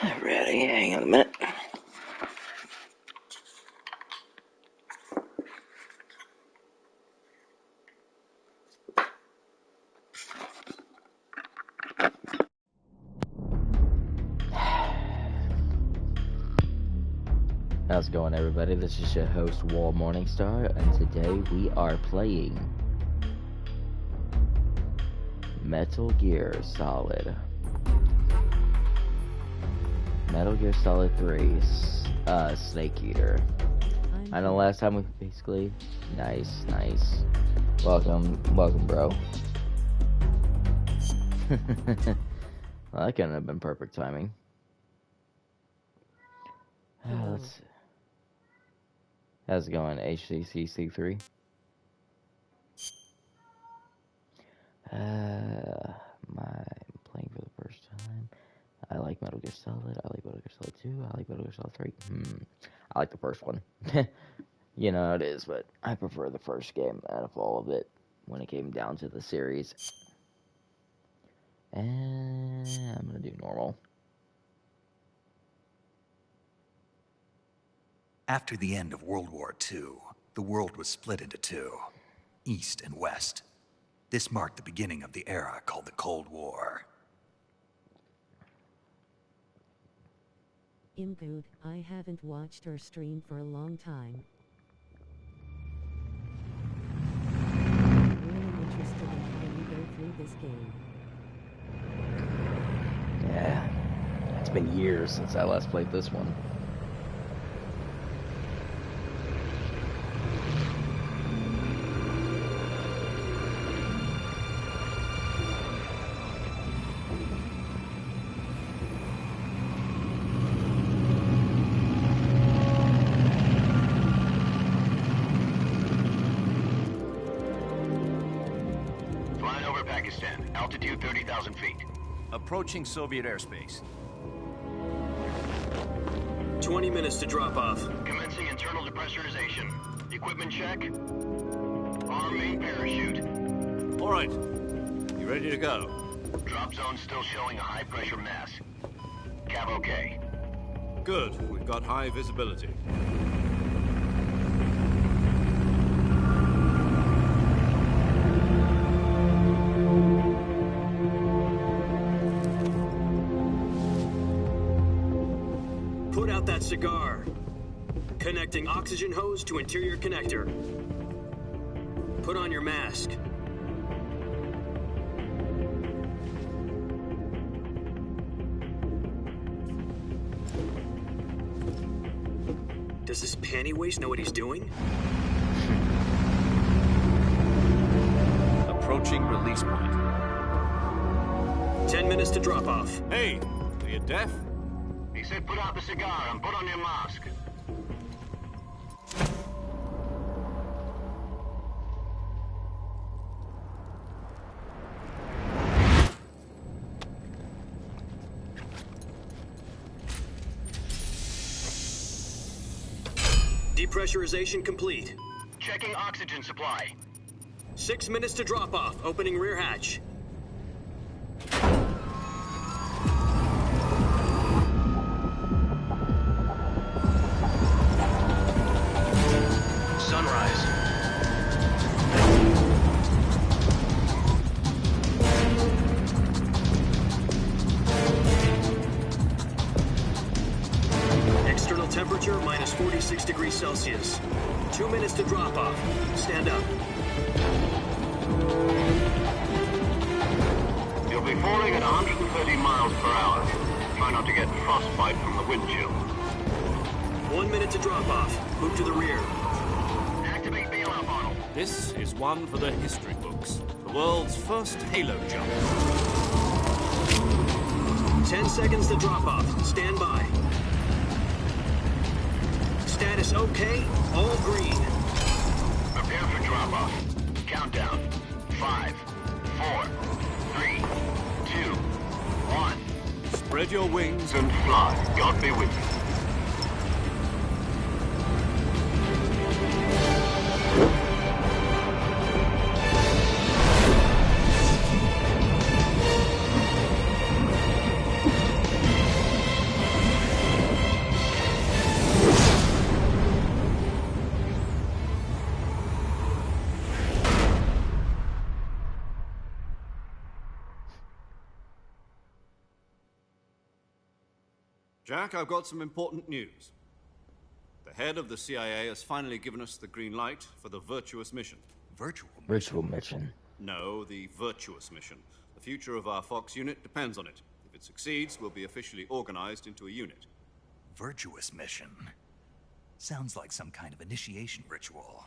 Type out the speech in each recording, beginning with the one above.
Ready? Hang on a minute. How's it going, everybody? This is your host, Wall Morningstar, and today we are playing Metal Gear Solid. Metal Gear Solid 3, Snake Eater. I know last time we basically... Nice. Welcome, bro. Well, that couldn't have been perfect timing. Let's see. How's it going, HCC3? I'm playing for the first time. I like Metal Gear Solid. I like Metal Gear Solid 2. I like Metal Gear Solid 3. I like the first one. You know how it is, but I prefer the first game out of all of it when it came down to the series. And I'm gonna do normal. After the end of World War II, the world was split into two, East and West. This marked the beginning of the era called the Cold War. Good. I haven't watched or streamed for a long time. Really interested in how you go through this game. Yeah, it's been years since I last played this one. Altitude 30,000 feet. Approaching Soviet airspace. 20 minutes to drop off. Commencing internal depressurization. Equipment check. Arm main parachute. All right. You ready to go? Drop zone still showing a high pressure mass. Cav okay. Good. We've got high visibility. Put out that cigar. Connecting oxygen hose to interior connector. Put on your mask. Does this panty waste know what he's doing? Approaching release point. 10 minutes to drop off. Hey, are you deaf? He said put out the cigar and put on your mask. Depressurization complete. Checking oxygen supply. 6 minutes to drop off. Opening rear hatch. Sunrise. External temperature minus 46 degrees Celsius. 2 minutes to drop off. Stand up. You'll be falling at 130 miles per hour. Try not to get frostbite from the wind chill. 1 minute to drop off. Move to the rear. Activate bailout model. This is one for the history books. The world's first halo jump. 10 seconds to drop off. Stand by. Status okay. All green. Prepare for drop off. Countdown. 5, 4, 3, 2, 1. Spread your wings And fly. God be with you. Jack, I've got some important news. The head of the CIA has finally given us the green light for the virtuous mission. Virtual mission. No, the virtuous mission. The future of our Fox unit depends on it. If it succeeds, we'll be officially organized into a unit. Virtuous mission? Sounds like some kind of initiation ritual.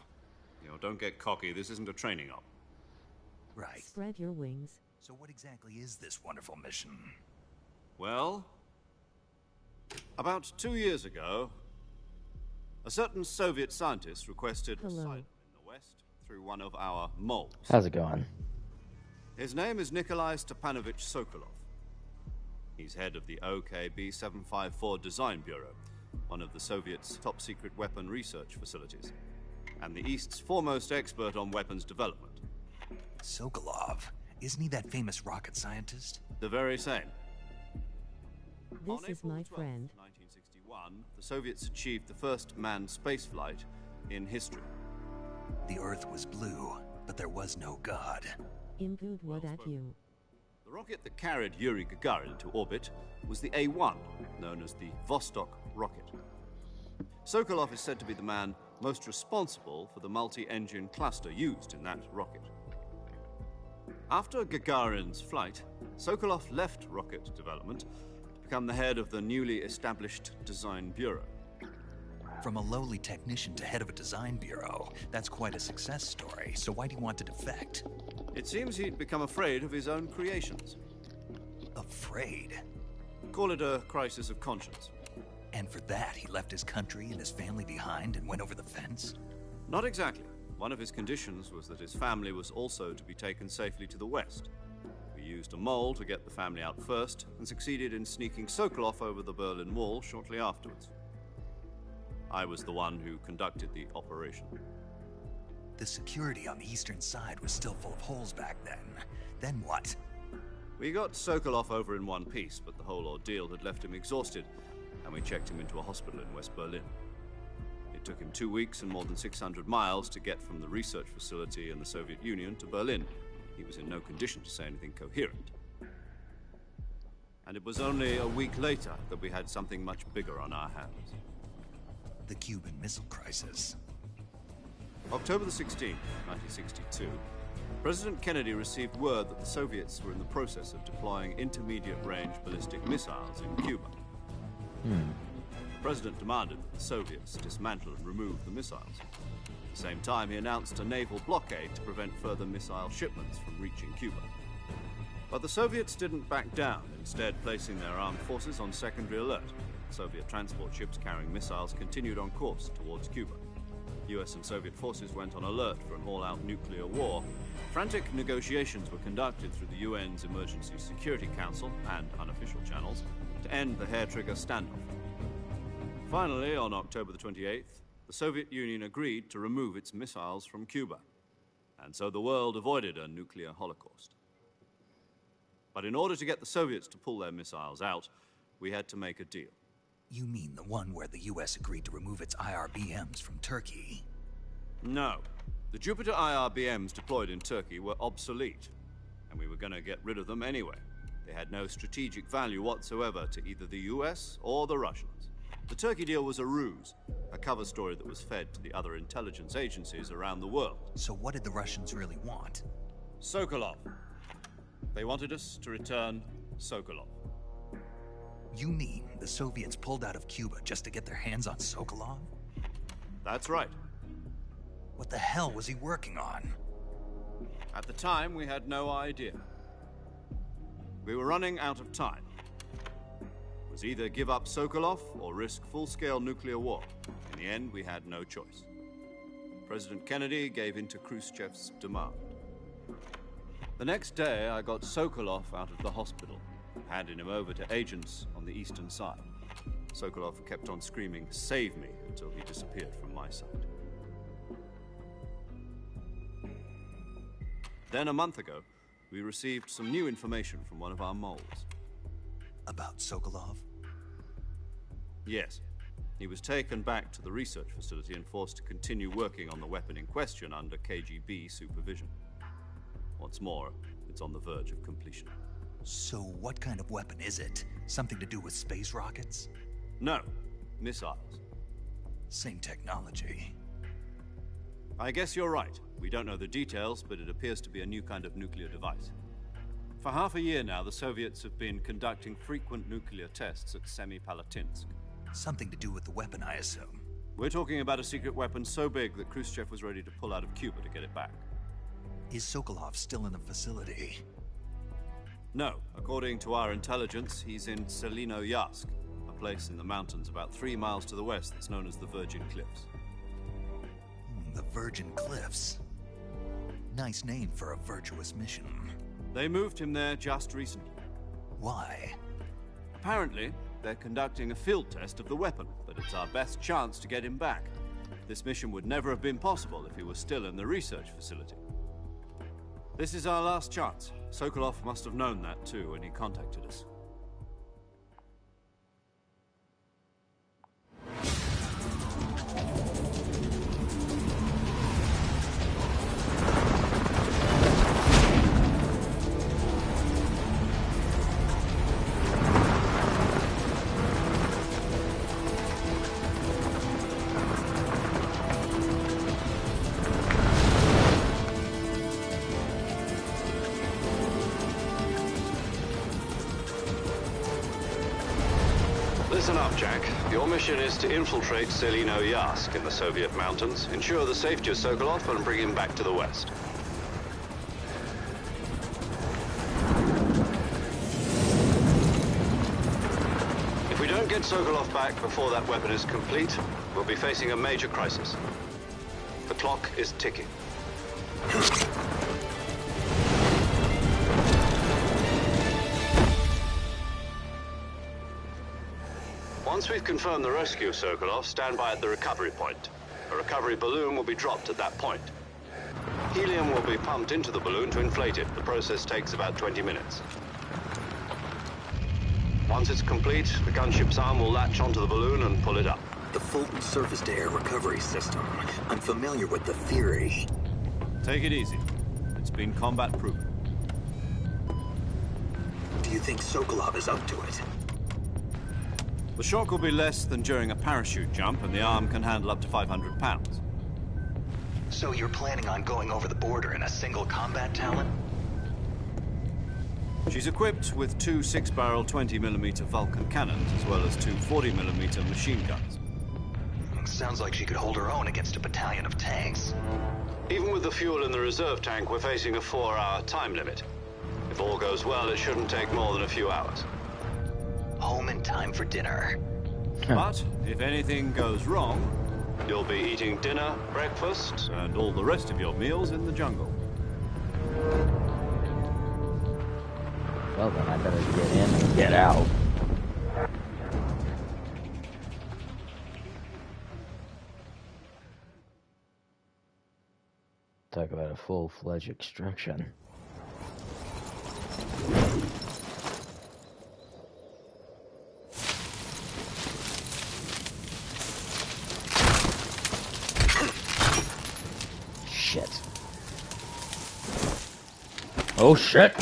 You know, don't get cocky. This isn't a training op. Right. Spread your wings. So what exactly is this wonderful mission? Well, about 2 years ago, a certain Soviet scientist requested Hello. asylum in the West through one of our moles. How's it going? His name is Nikolai Stepanovich Sokolov. He's head of the OKB 754 Design Bureau, one of the Soviets' top-secret weapon research facilities, and the East's foremost expert on weapons development. Sokolov? Isn't he that famous rocket scientist? The very same. This On is April my 12th, friend. 1961, the Soviets achieved the first manned spaceflight in history. The Earth was blue, but there was no God. Impud what at you. The rocket that carried Yuri Gagarin into orbit was the A.1, known as the Vostok rocket. Sokolov is said to be the man most responsible for the multi-engine cluster used in that rocket. After Gagarin's flight, Sokolov left rocket development to become the head of the newly established Design Bureau. From a lowly technician to head of a design bureau, that's quite a success story. So why do you want to defect? It seems he'd become afraid of his own creations. Afraid? Call it a crisis of conscience. And for that, he left his country and his family behind and went over the fence? Not exactly. One of his conditions was that his family was also to be taken safely to the West. We used a mole to get the family out first and succeeded in sneaking Sokolov over the Berlin Wall shortly afterwards. I was the one who conducted the operation. The security on the eastern side was still full of holes back then. Then what? We got Sokolov over in one piece, but the whole ordeal had left him exhausted, and we checked him into a hospital in West Berlin. It took him 2 weeks and more than 600 miles to get from the research facility in the Soviet Union to Berlin. He was in no condition to say anything coherent. And it was only a week later that we had something much bigger on our hands. The Cuban Missile Crisis. October the 16th, 1962, President Kennedy received word that the Soviets were in the process of deploying intermediate-range ballistic missiles in Cuba. The President demanded that the Soviets dismantle and remove the missiles. At the same time, he announced a naval blockade to prevent further missile shipments from reaching Cuba. But the Soviets didn't back down, instead placing their armed forces on secondary alert. Soviet transport ships carrying missiles continued on course towards Cuba. US and Soviet forces went on alert for an all-out nuclear war. Frantic negotiations were conducted through the UN's Emergency Security Council and unofficial channels to end the hair-trigger standoff. Finally, on October the 28th, the Soviet Union agreed to remove its missiles from Cuba. And so the world avoided a nuclear holocaust. But in order to get the Soviets to pull their missiles out, we had to make a deal. You mean the one where the US agreed to remove its IRBMs from Turkey? No. The Jupiter IRBMs deployed in Turkey were obsolete, and we were going to get rid of them anyway. They had no strategic value whatsoever to either the US or the Russians. The Turkey deal was a ruse, a cover story that was fed to the other intelligence agencies around the world. So what did the Russians really want? Sokolov. They wanted us to return Sokolov. You mean the Soviets pulled out of Cuba just to get their hands on Sokolov? That's right. What the hell was he working on? At the time, we had no idea. We were running out of time. It was either give up Sokolov or risk full-scale nuclear war. In the end, we had no choice. President Kennedy gave in to Khrushchev's demand. The next day, I got Sokolov out of the hospital, handing him over to agents on the eastern side. Sokolov kept on screaming, "Save me," until he disappeared from my sight. Then, a month ago, we received some new information from one of our moles. About Sokolov? Yes. He was taken back to the research facility and forced to continue working on the weapon in question under KGB supervision. What's more, it's on the verge of completion. So what kind of weapon is it? Something to do with space rockets? No, missiles. Same technology. I guess you're right. We don't know the details, but it appears to be a new kind of nuclear device. For half a year now, the Soviets have been conducting frequent nuclear tests at Semipalatinsk. Something to do with the weapon, I assume. We're talking about a secret weapon so big that Khrushchev was ready to pull out of Cuba to get it back. Is Sokolov still in the facility? No, according to our intelligence, he's in Selino-Yarsk, a place in the mountains about 3 miles to the west that's known as the Virgin Cliffs. The Virgin Cliffs. Nice name for a virtuous mission. They moved him there just recently. Why? Apparently, they're conducting a field test of the weapon, but it's our best chance to get him back. This mission would never have been possible if he was still in the research facility. This is our last chance. Sokolov must have known that too when he contacted us. Listen up, Jack. Your mission is to infiltrate Selino-Yarsk in the Soviet mountains, ensure the safety of Sokolov, and bring him back to the West. If we don't get Sokolov back before that weapon is complete, we'll be facing a major crisis. The clock is ticking. Once we've confirmed the rescue of Sokolov, stand by at the recovery point. A recovery balloon will be dropped at that point. Helium will be pumped into the balloon to inflate it. The process takes about 20 minutes. Once it's complete, the gunship's arm will latch onto the balloon and pull it up. The Fulton surface-to-air recovery system. I'm familiar with the theory. Take it easy. It's been combat-proven. Do you think Sokolov is up to it? The shock will be less than during a parachute jump, and the arm can handle up to 500 pounds. So you're planning on going over the border in a single combat talon? She's equipped with 2 6-barrel 20mm Vulcan cannons, as well as 2 40mm machine guns. Sounds like she could hold her own against a battalion of tanks. Even with the fuel in the reserve tank, we're facing a 4-hour time limit. If all goes well, it shouldn't take more than a few hours. Home in time for dinner. But if anything goes wrong, you'll be eating dinner, breakfast, and all the rest of your meals in the jungle. Well, then I better get in and get out. Talk about a full-fledged extraction. Shit. Oh shit!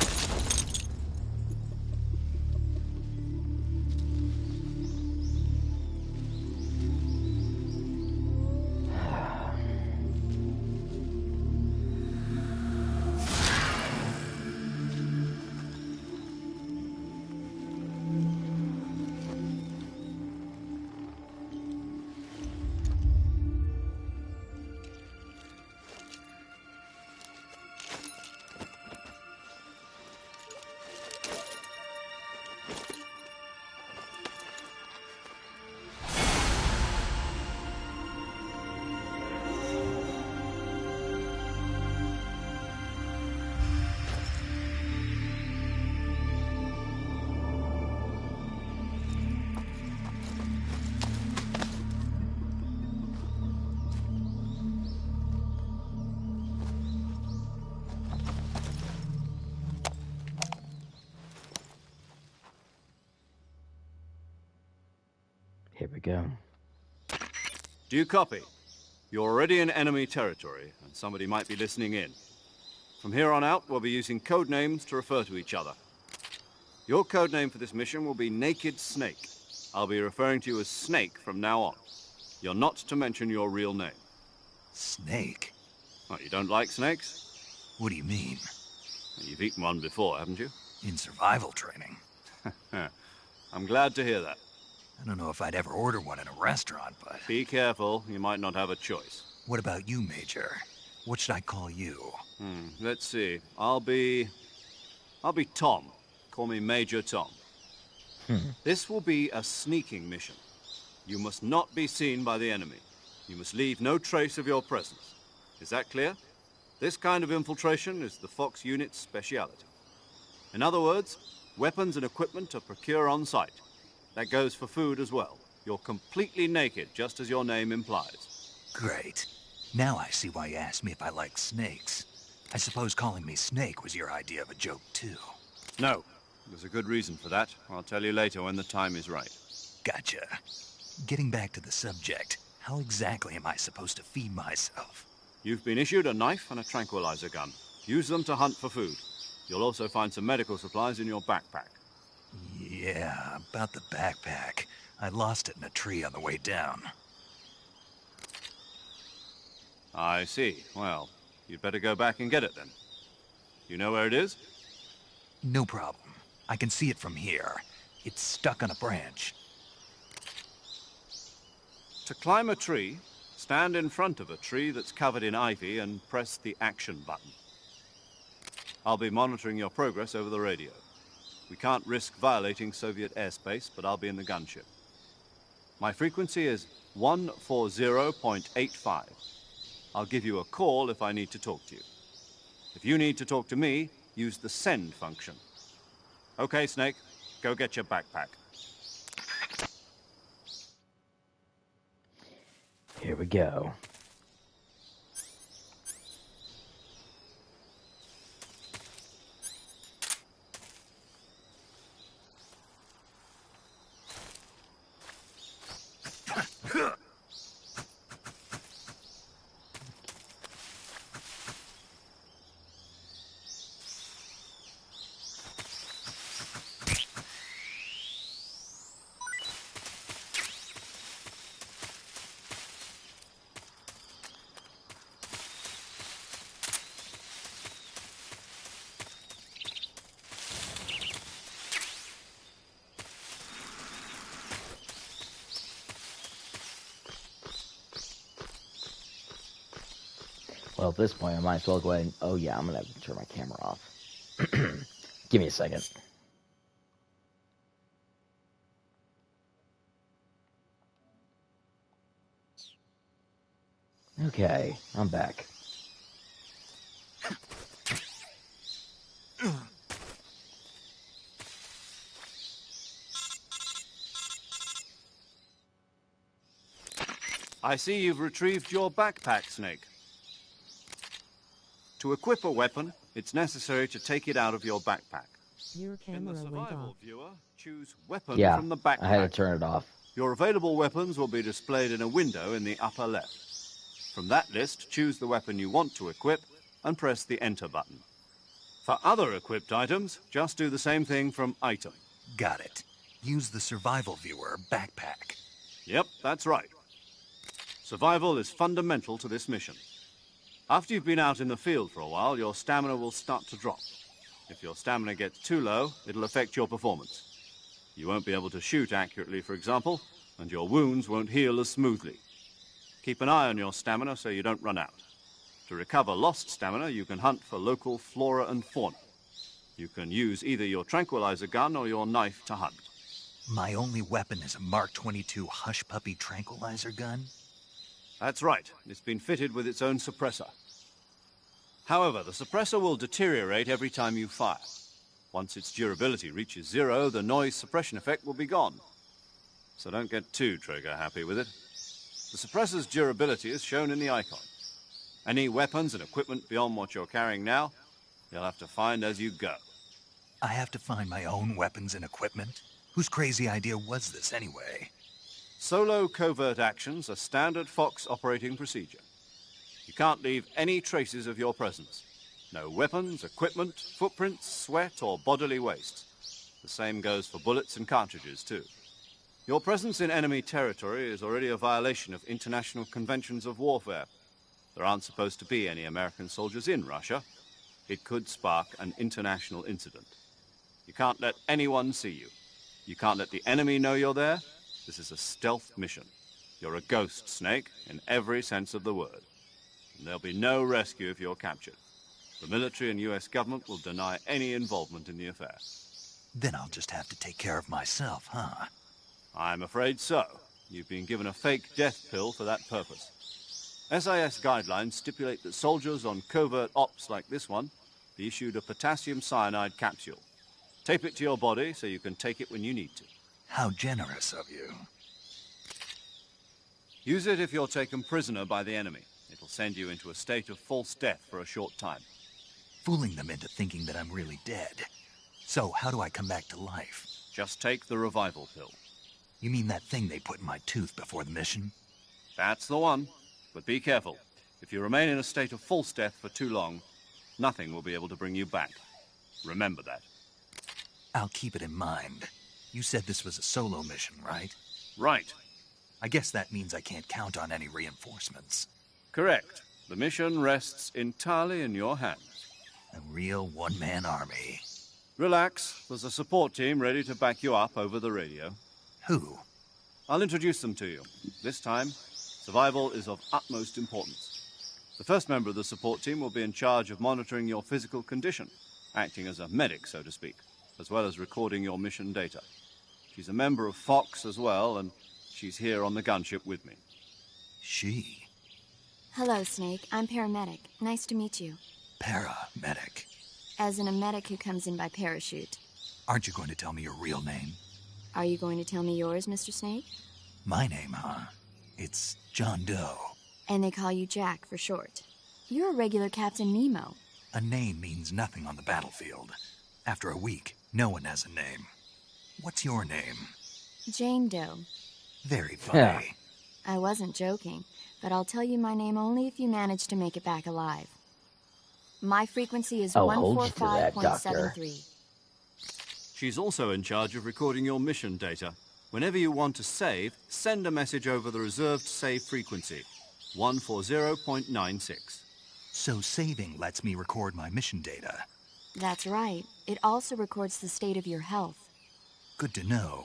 Here we go. Do you copy? You're already in enemy territory, and somebody might be listening in. From here on out, we'll be using code names to refer to each other. Your code name for this mission will be Naked Snake. I'll be referring to you as Snake from now on. You're not to mention your real name. Snake? Oh, you don't like snakes? What do you mean? You've eaten one before, haven't you? In survival training? I'm glad to hear that. I don't know if I'd ever order one in a restaurant, but... Be careful, you might not have a choice. What about you, Major? What should I call you? Let's see. I'll be Tom. Call me Major Tom. This will be a sneaking mission. You must not be seen by the enemy. You must leave no trace of your presence. Is that clear? This kind of infiltration is the Fox unit's speciality. In other words, weapons and equipment are procured on site. That goes for food as well. You're completely naked, just as your name implies. Great. Now I see why you asked me if I like snakes. I suppose calling me Snake was your idea of a joke, too. No. There's a good reason for that. I'll tell you later when the time is right. Gotcha. Getting back to the subject, how exactly am I supposed to feed myself? You've been issued a knife and a tranquilizer gun. Use them to hunt for food. You'll also find some medical supplies in your backpack. Yeah, about the backpack. I lost it in a tree on the way down. I see. Well, you'd better go back and get it then. You know where it is? No problem. I can see it from here. It's stuck on a branch. To climb a tree, stand in front of a tree that's covered in ivy and press the action button. I'll be monitoring your progress over the radio. We can't risk violating Soviet airspace, but I'll be in the gunship. My frequency is 140.85. I'll give you a call if I need to talk to you. If you need to talk to me, use the send function. Okay, Snake, go get your backpack. Here we go. Well, at this point, I might as well go ahead and... Oh, yeah, I'm going to have to turn my camera off. Give me a second. Okay, I'm back. I see you've retrieved your backpack, Snake. To equip a weapon, it's necessary to take it out of your backpack. Your In the camera went survival off. viewer, choose Weapon Yeah, from the backpack. I had to turn it off. Your available weapons will be displayed in a window in the upper left. From that list, choose the weapon you want to equip and press the Enter button. For other equipped items, just do the same thing from Item. Got it. Use the survival viewer backpack. Yep, that's right. Survival is fundamental to this mission. After you've been out in the field for a while, your stamina will start to drop. If your stamina gets too low, it'll affect your performance. You won't be able to shoot accurately, for example, and your wounds won't heal as smoothly. Keep an eye on your stamina so you don't run out. To recover lost stamina, you can hunt for local flora and fauna. You can use either your tranquilizer gun or your knife to hunt. My only weapon is a Mark 22 Hush Puppy tranquilizer gun? That's right. It's been fitted with its own suppressor. However, the suppressor will deteriorate every time you fire. Once its durability reaches 0, the noise suppression effect will be gone. So don't get too trigger-happy with it. The suppressor's durability is shown in the icon. Any weapons and equipment beyond what you're carrying now, you'll have to find as you go. I have to find my own weapons and equipment? Whose crazy idea was this, anyway? Solo covert actions are standard Fox operating procedure. You can't leave any traces of your presence. No weapons, equipment, footprints, sweat, or bodily waste. The same goes for bullets and cartridges, too. Your presence in enemy territory is already a violation of international conventions of warfare. There aren't supposed to be any American soldiers in Russia. It could spark an international incident. You can't let anyone see you. You can't let the enemy know you're there. This is a stealth mission. You're a ghost, Snake, in every sense of the word. And there'll be no rescue if you're captured. The military and US government will deny any involvement in the affair. Then I'll just have to take care of myself, huh? I'm afraid so. You've been given a fake death pill for that purpose. SAS guidelines stipulate that soldiers on covert ops like this one be issued a potassium cyanide capsule. Tape it to your body so you can take it when you need to. How generous of you. Use it if you're taken prisoner by the enemy. It'll send you into a state of false death for a short time. Fooling them into thinking that I'm really dead. So, how do I come back to life? Just take the revival pill. You mean that thing they put in my tooth before the mission? That's the one. But be careful. If you remain in a state of false death for too long, nothing will be able to bring you back. Remember that. I'll keep it in mind. You said this was a solo mission, right? Right. I guess that means I can't count on any reinforcements. Correct. The mission rests entirely in your hands. A real one-man army. Relax. There's a support team ready to back you up over the radio. Who? I'll introduce them to you. This time, survival is of utmost importance. The first member of the support team will be in charge of monitoring your physical condition, acting as a medic, so to speak, as well as recording your mission data. She's a member of Fox as well, and she's here on the gunship with me. She? Hello, Snake. I'm paramedic. Nice to meet you. Paramedic. As in a medic who comes in by parachute. Aren't you going to tell me your real name? Are you going to tell me yours, Mr. Snake? My name, huh? It's John Doe. And they call you Jack for short. You're a regular Captain Nemo. A name means nothing on the battlefield. After a week, no one has a name. What's your name? Jane Doe. Very funny. I wasn't joking, but I'll tell you my name only if you manage to make it back alive. My frequency is I'll hold you to that, Doctor. 145.73. She's also in charge of recording your mission data. Whenever you want to save, send a message over the reserved save frequency, 140.96. So saving lets me record my mission data. That's right. It also records the state of your health. Good to know.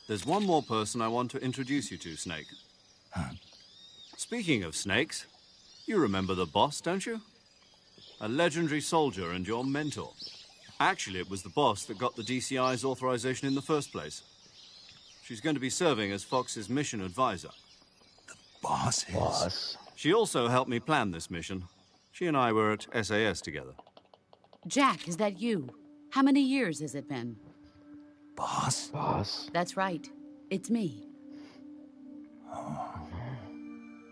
There's one more person I want to introduce you to, Snake. Huh? Speaking of snakes, you remember the boss, don't you? A legendary soldier and your mentor. Actually, it was the boss that got the DCI's authorization in the first place. She's going to be serving as Fox's mission advisor. The boss is... Boss. She also helped me plan this mission. She and I were at SAS together. Jack, is that you? How many years has it been? Boss? Boss. That's right. It's me.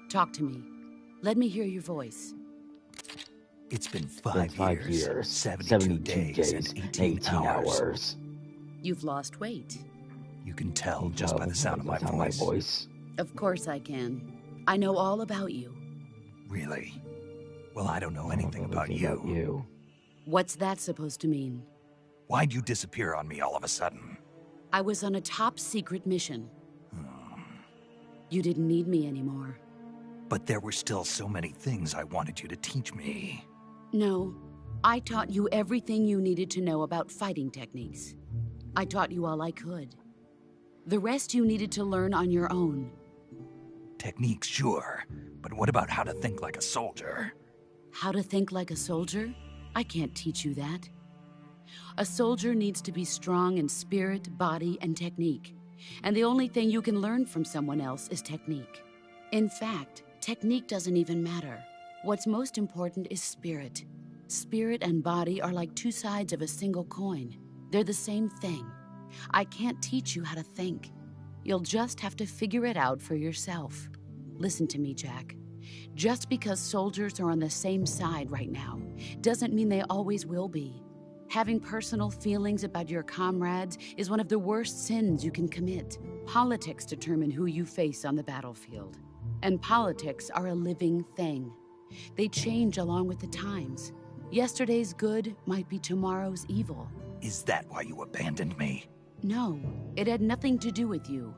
Talk to me. Let me hear your voice. It's been It's been five 5 years, 72 days, and 18 hours. You've lost weight. You can tell just by the sound of my voice. Of course I can. I know all about you. Really? Well, I don't know anything about you. What's that supposed to mean? Why'd you disappear on me all of a sudden? I was on a top-secret mission. You didn't need me anymore. But there were still so many things I wanted you to teach me. No, I taught you everything you needed to know about fighting techniques. I taught you all I could. The rest you needed to learn on your own. Techniques, sure. But what about how to think like a soldier? How to think like a soldier? I can't teach you that. A soldier needs to be strong in spirit, body, and technique. And the only thing you can learn from someone else is technique. In fact, technique doesn't even matter. What's most important is spirit. Spirit and body are like two sides of a single coin. They're the same thing. I can't teach you how to think. You'll just have to figure it out for yourself. Listen to me, Jack. Just because soldiers are on the same side right now doesn't mean they always will be. Having personal feelings about your comrades is one of the worst sins you can commit. Politics determine who you face on the battlefield. And politics are a living thing. They change along with the times. Yesterday's good might be tomorrow's evil. Is that why you abandoned me? No, it had nothing to do with you.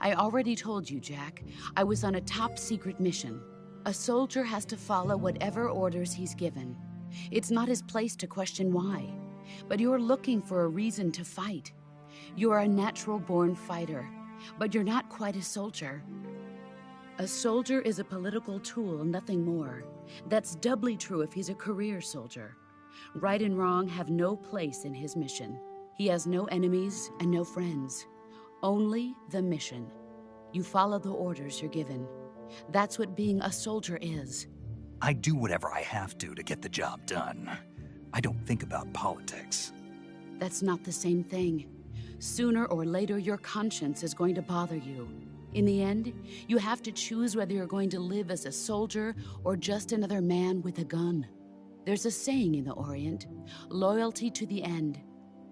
I already told you, Jack. I was on a top-secret mission. A soldier has to follow whatever orders he's given. It's not his place to question why. But you're looking for a reason to fight. You're a natural-born fighter, but you're not quite a soldier. A soldier is a political tool, nothing more. That's doubly true if he's a career soldier. Right and wrong have no place in his mission. He has no enemies and no friends. Only the mission. You follow the orders you're given. That's what being a soldier is. I do whatever I have to get the job done. I don't think about politics. That's not the same thing. Sooner or later, your conscience is going to bother you. In the end, you have to choose whether you're going to live as a soldier or just another man with a gun. There's a saying in the Orient, loyalty to the end.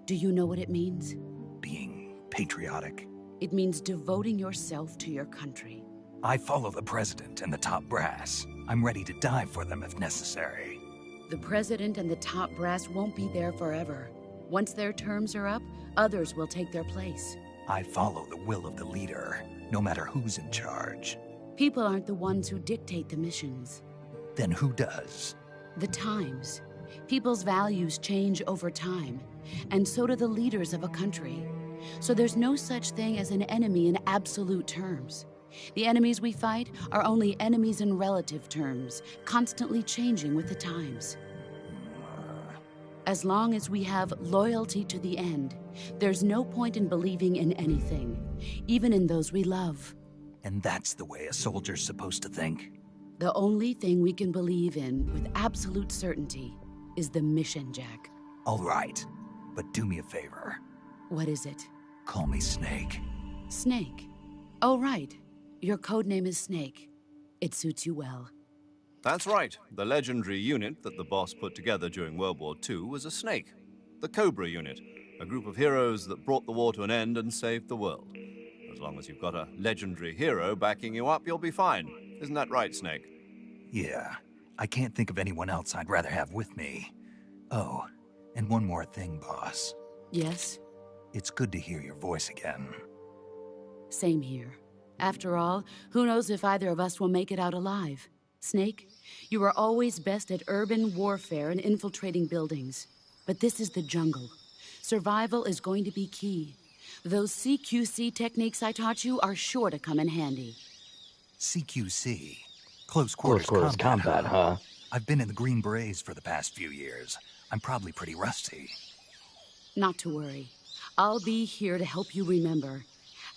Do you know what it means? Being patriotic. It means devoting yourself to your country. I follow the president and the top brass. I'm ready to die for them if necessary. The president and the top brass won't be there forever. Once their terms are up, others will take their place. I follow the will of the leader, no matter who's in charge. People aren't the ones who dictate the missions. Then who does? The times. People's values change over time, and so do the leaders of a country. So there's no such thing as an enemy in absolute terms. The enemies we fight are only enemies in relative terms, constantly changing with the times. As long as we have loyalty to the end, there's no point in believing in anything, even in those we love. And that's the way a soldier's supposed to think? The only thing we can believe in with absolute certainty is the mission, Jack. All right, but do me a favor. What is it? Call me Snake. Snake? Oh, right. Your code name is Snake. It suits you well. That's right. The legendary unit that the boss put together during World War II was a snake. The Cobra unit, a group of heroes that brought the war to an end and saved the world. As long as you've got a legendary hero backing you up, you'll be fine. Isn't that right, Snake? Yeah, I can't think of anyone else I'd rather have with me. Oh, and one more thing, boss. Yes? It's good to hear your voice again. Same here. After all, who knows if either of us will make it out alive? Snake, you are always best at urban warfare and infiltrating buildings. But this is the jungle. Survival is going to be key. Those CQC techniques I taught you are sure to come in handy. CQC? Close quarters combat, huh? I've been in the Green Berets for the past few years. I'm probably pretty rusty. Not to worry. I'll be here to help you remember.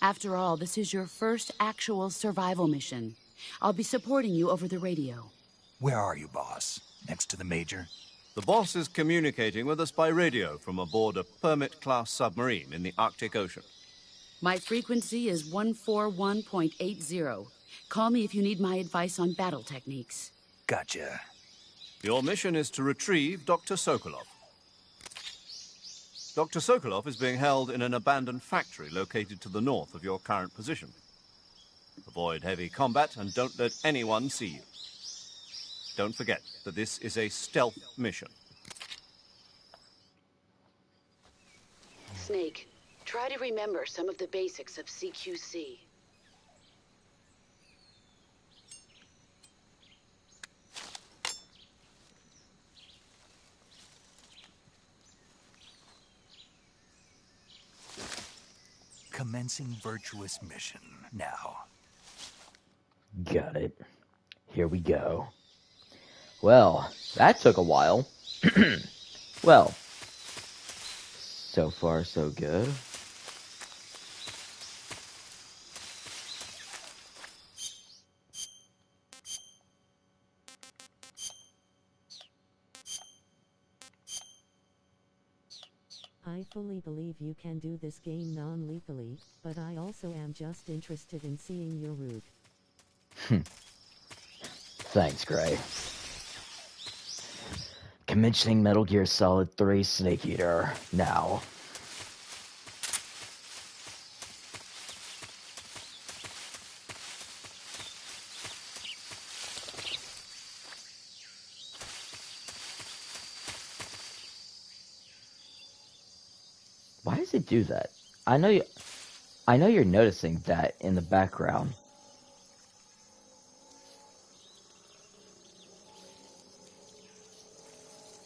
After all, this is your first actual survival mission. I'll be supporting you over the radio. Where are you, boss? Next to the Major? The boss is communicating with us by radio from aboard a Permit-class submarine in the Arctic Ocean. My frequency is 141.80. Call me if you need my advice on battle techniques. Gotcha. Your mission is to retrieve Dr. Sokolov. Dr. Sokolov is being held in an abandoned factory located to the north of your current position. Avoid heavy combat and don't let anyone see you. Don't forget that this is a stealth mission. Snake, try to remember some of the basics of CQC. Commencing virtuous mission now. Got it. Here we go. Well, that took a while. Well, so far so good. I fully believe you can do this game non-lethally, but I also am just interested in seeing your route. Thanks, Gray. Commencing Metal Gear Solid 3 Snake Eater now. Why does it do that? I know you... I know you're noticing that in the background.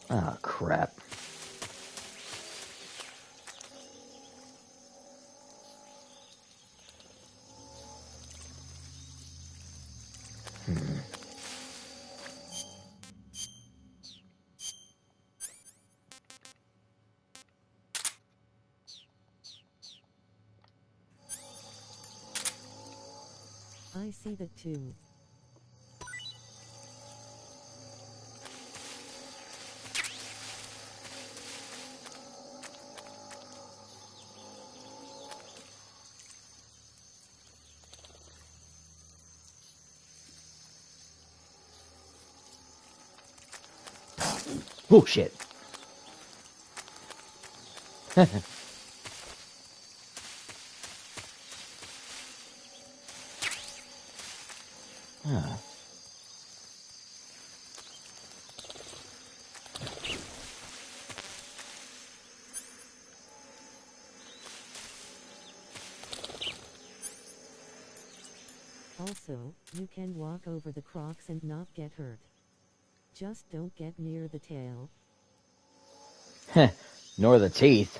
Oh, crap. I see that too. Oh, shit. Huh. Also, you can walk over the crocs and not get hurt. Just don't get near the tail. Nor the teeth,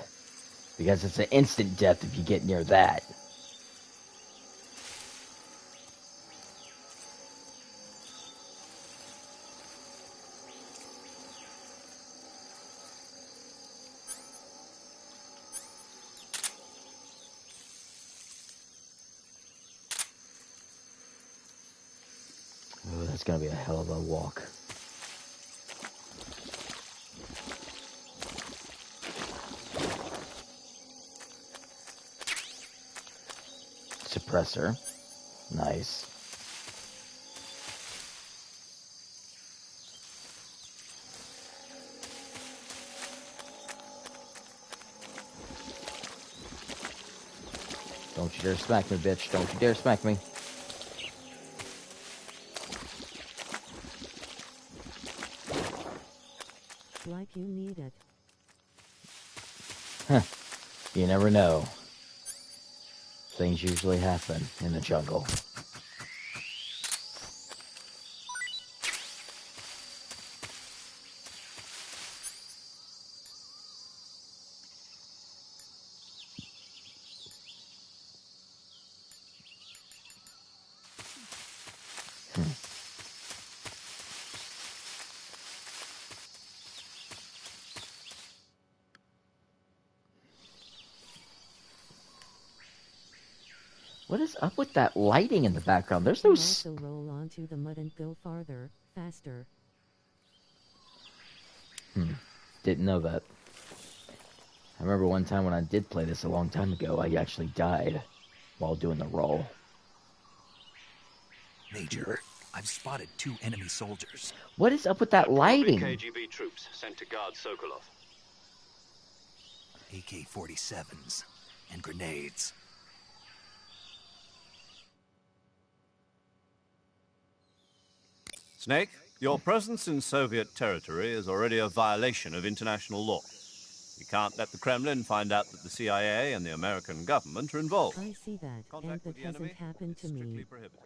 because it's an instant death if you get near that. Oh, that's gonna be a hell of a walk. Suppressor. Nice. Don't you dare smack me, bitch. Don't you dare smack me. Like you need it. Huh. You never know. Things usually happen in the jungle. What is up with that lighting in the background? There's no... You can also roll onto the mud and go farther, faster. Didn't know that. I remember one time when I did play this a long time ago, I actually died while doing the roll. Major, I've spotted 2 enemy soldiers. What is up with that lighting? KGB troops sent to guard Sokolov. AK-47s and grenades. Snake, your presence in Soviet territory is already a violation of international law. You can't let the Kremlin find out that the CIA and the American government are involved. I see that, and that hasn't happened to me. Prohibited.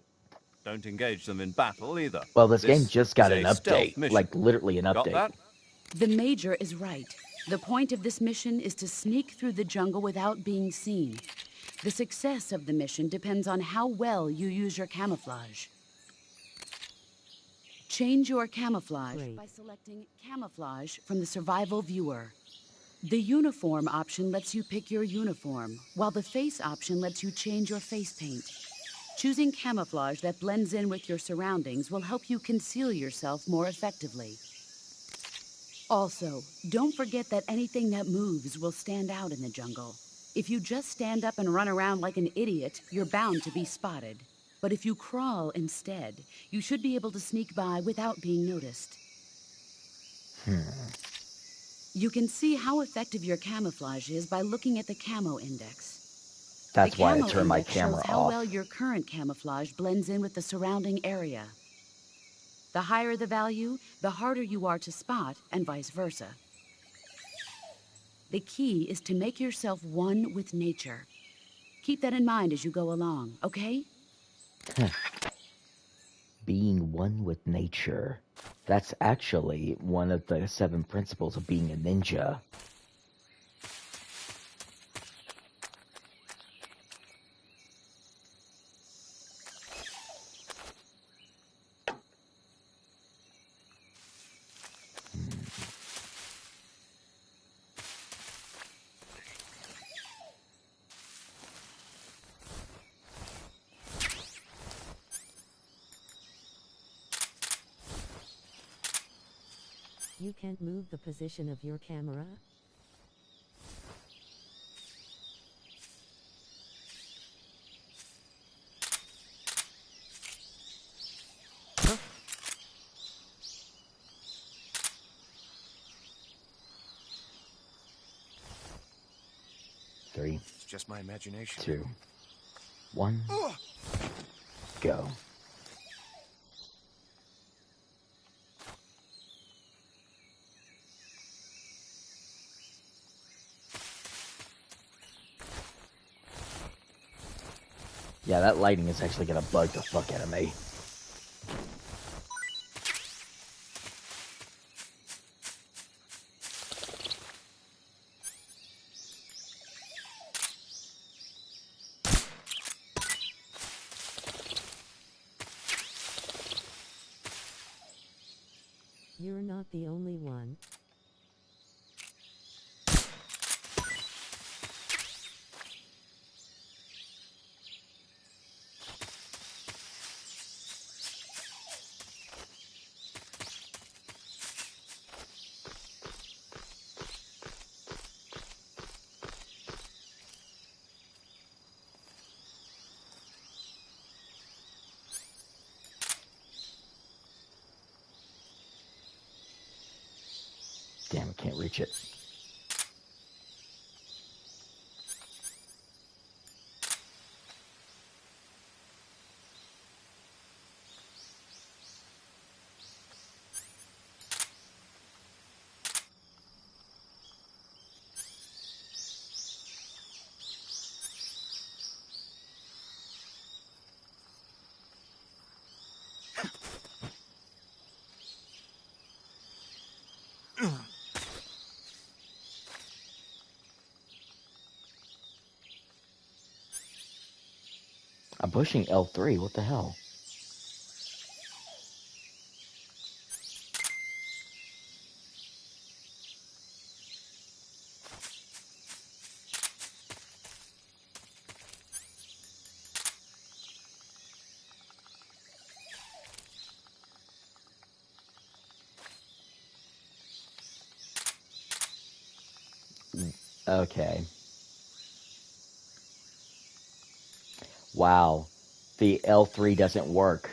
Don't engage them in battle either. Well, this game just got is an a stealth update. mission. Like, literally an Got update. that? The Major is right. The point of this mission is to sneak through the jungle without being seen. The success of the mission depends on how well you use your camouflage. Change your camouflage by selecting Camouflage from the Survival Viewer. The Uniform option lets you pick your uniform, while the Face option lets you change your face paint. Choosing camouflage that blends in with your surroundings will help you conceal yourself more effectively. Also, don't forget that anything that moves will stand out in the jungle. If you just stand up and run around like an idiot, you're bound to be spotted. But if you crawl instead, you should be able to sneak by without being noticed. You can see how effective your camouflage is by looking at the camo index. That's The why I camo turned my index camera shows how off. well your current camouflage blends in with the surrounding area. The higher the value, the harder you are to spot, and vice versa. The key is to make yourself one with nature. Keep that in mind as you go along, okay? Being one with nature. That's actually one of the 7 principles of being a ninja. You can't move the position of your camera? Three, It's just my imagination. 2, 1, go. Yeah, that lighting is actually gonna bug the fuck out of me. You're not the only one. Damn, I can't reach it. I'm pushing L3, what the hell? Okay. Wow. The L3 doesn't work.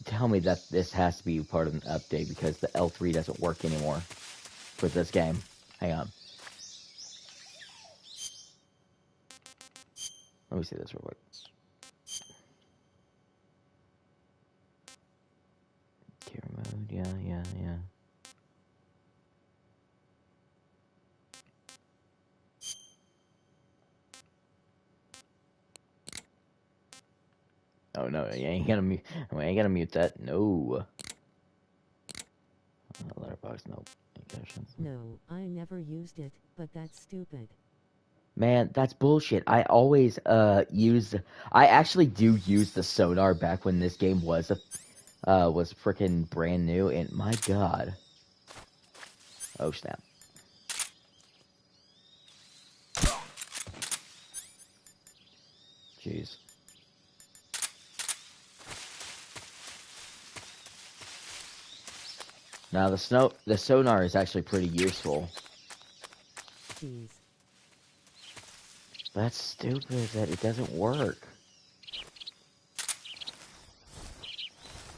Tell me that this has to be part of an update because the L3 doesn't work anymore with this game. Hang on. Let me see this real quick. Camera mode, yeah. Oh no, you ain't gonna mute. I ain't gonna mute that. No. Letterbox, nope. No, I never used it, but that's stupid. Man, that's bullshit. I always I actually do use the sonar back when this game was freaking brand new, and my god. Oh snap. Jeez. Now the sonar is actually pretty useful. Jeez. That's stupid that it doesn't work.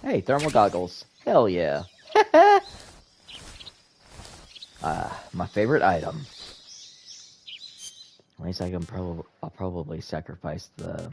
Hey, thermal goggles. Hell yeah. My favorite item. At least I'll probably sacrifice the...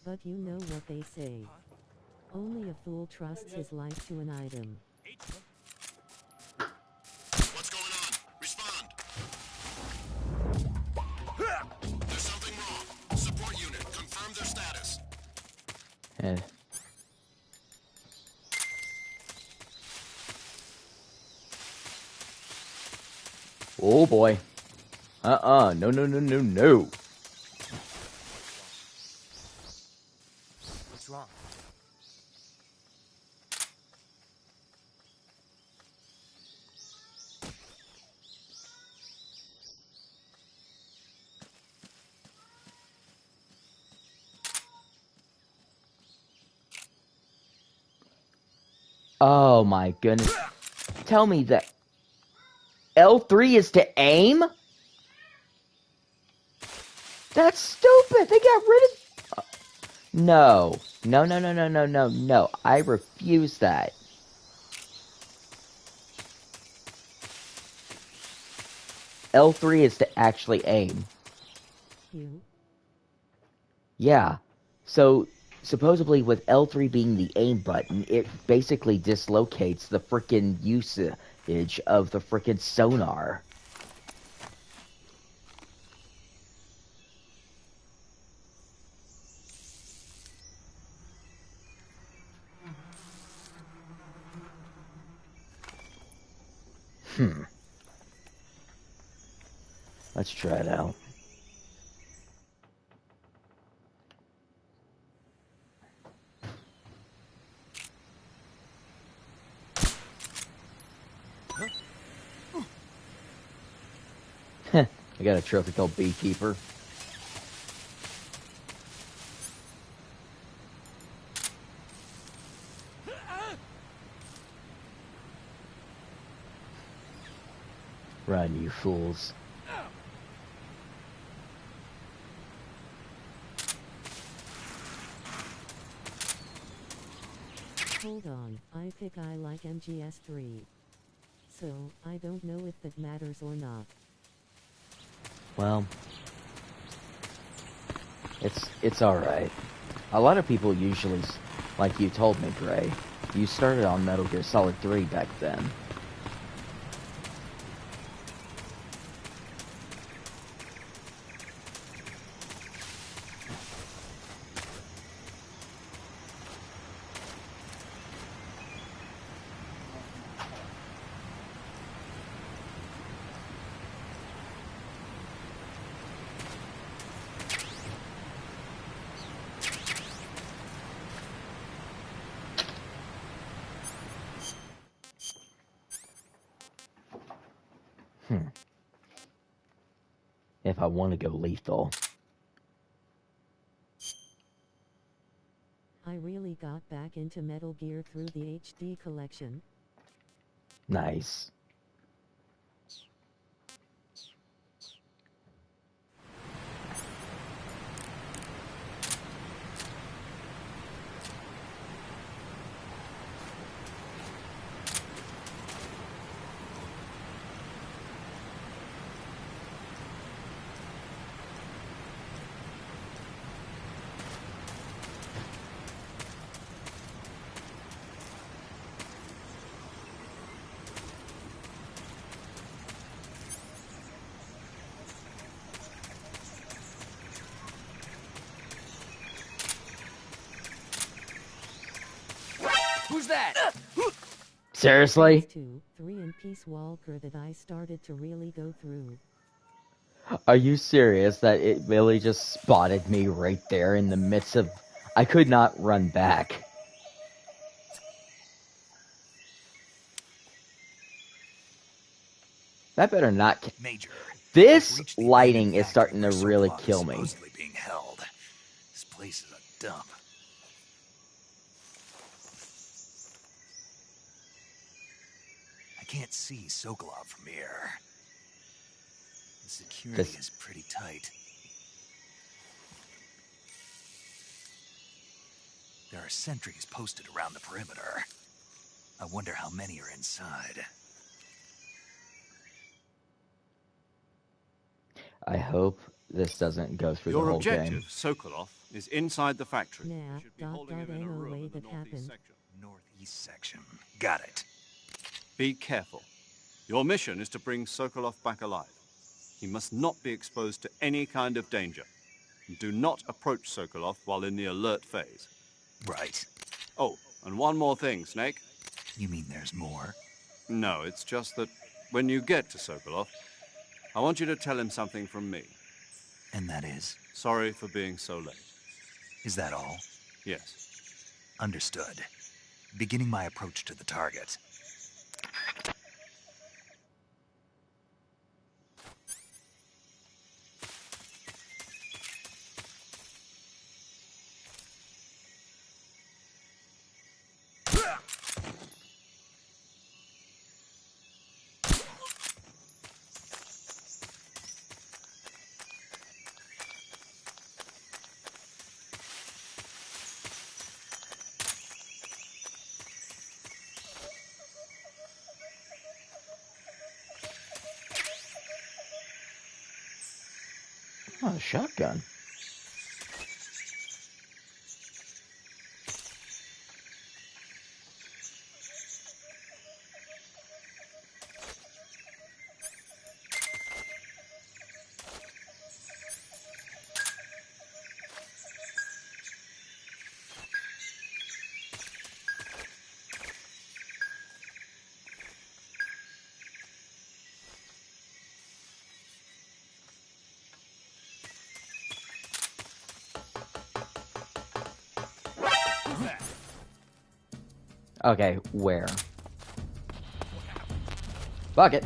But you know what they say. Only a fool trusts his life to an item. What's going on? Respond. There's something wrong. Support unit, confirm their status. Eh. Oh boy. No, no, no, no, no. What's wrong? Oh my goodness. Tell me that L3 is to aim? That's stupid. They got rid of... No. No, no, no, no, no, no, no. I refuse that. L3 is to actually aim. You? Yeah. So, supposedly with L3 being the aim button, it basically dislocates the frickin' usage of the frickin' sonar. Let's try it out. I got a trophy called Beekeeper. Run, you fools. Hold on, I like MGS3. So, I don't know if that matters or not. Well, it's alright. A lot of people usually, like you told me, Gray, you started on Metal Gear Solid 3 back then. If I want to go lethal. I really got back into Metal Gear through the HD collection. Nice. Who's that? Seriously? 2, 3 and Peace Walker that I started to really go through. Are you serious that it really just spotted me right there in the midst of... I could not run back. That better not... Major, This I've reached the lighting abandoned is starting to factory where really Sokolov is kill me. supposedly being held. This place is a dump. I can't see Sokolov from here. The security is pretty tight. There are sentries posted around the perimeter. I wonder how many are inside. I hope this doesn't go through the Your whole objective, game. Sokolov, is inside the factory. Nah, You should be holding him in a room way in the that northeast happened. section. Northeast section. Got it. Be careful. Your mission is to bring Sokolov back alive. He must not be exposed to any kind of danger. And do not approach Sokolov while in the alert phase. Right. Oh, and one more thing, Snake. You mean there's more? No, it's just that when you get to Sokolov, I want you to tell him something from me. And that is? Sorry for being so late. Is that all? Yes. Understood. Beginning my approach to the target. Oh, a shotgun. Okay, where? Bucket.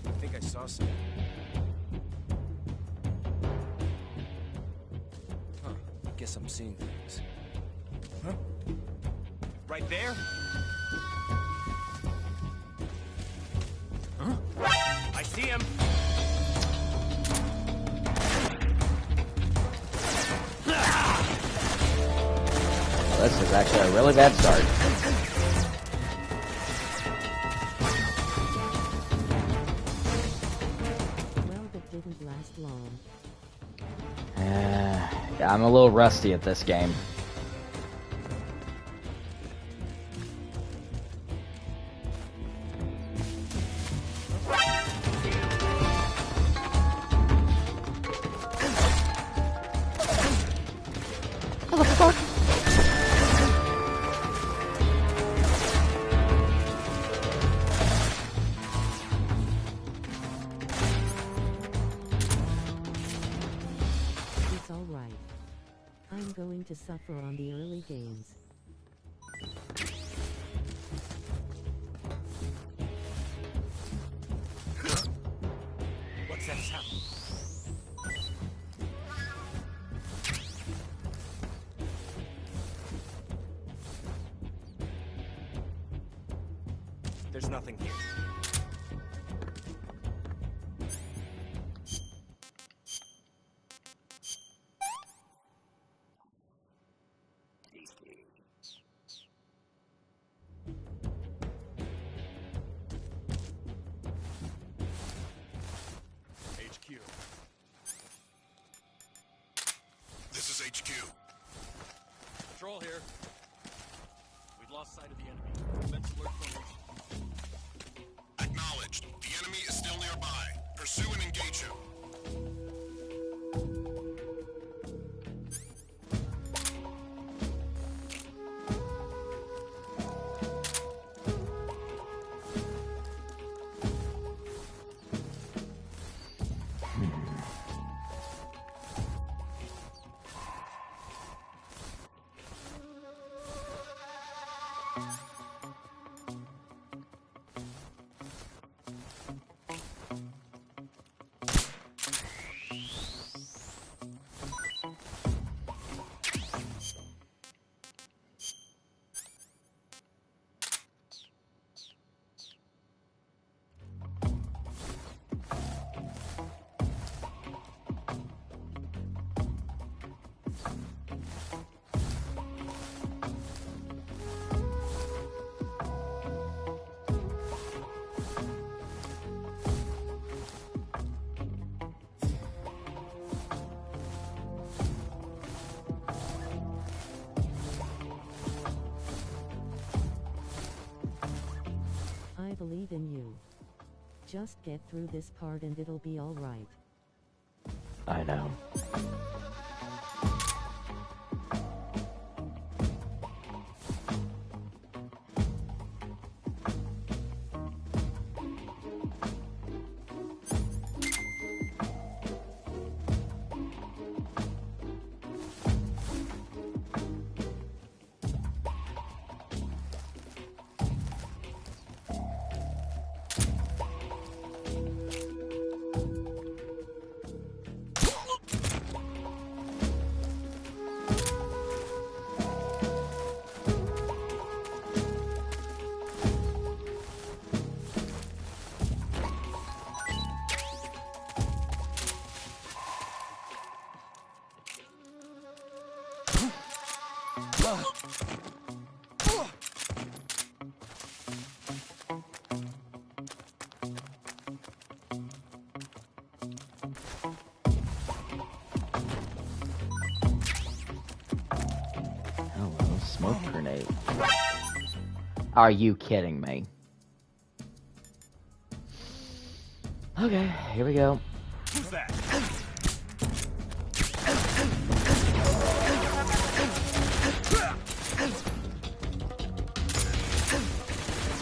I think I saw some. Huh. Guess I'm seeing things. Huh? Right there? Huh? I see him. Well, this is actually a really bad start. Well, that didn't last long. Yeah, I'm a little rusty at this game. It's alright. I'm going to suffer on the early games. What's that sound? There's nothing here. HQ. This is HQ. Patrol here. We've lost sight of the enemy. Commence alert formation. Acknowledged. The enemy is still nearby. Pursue and engage him. Just get through this part and it'll be alright. I know. Hello, smoke grenade. Are you kidding me? Okay, here we go. Who's that?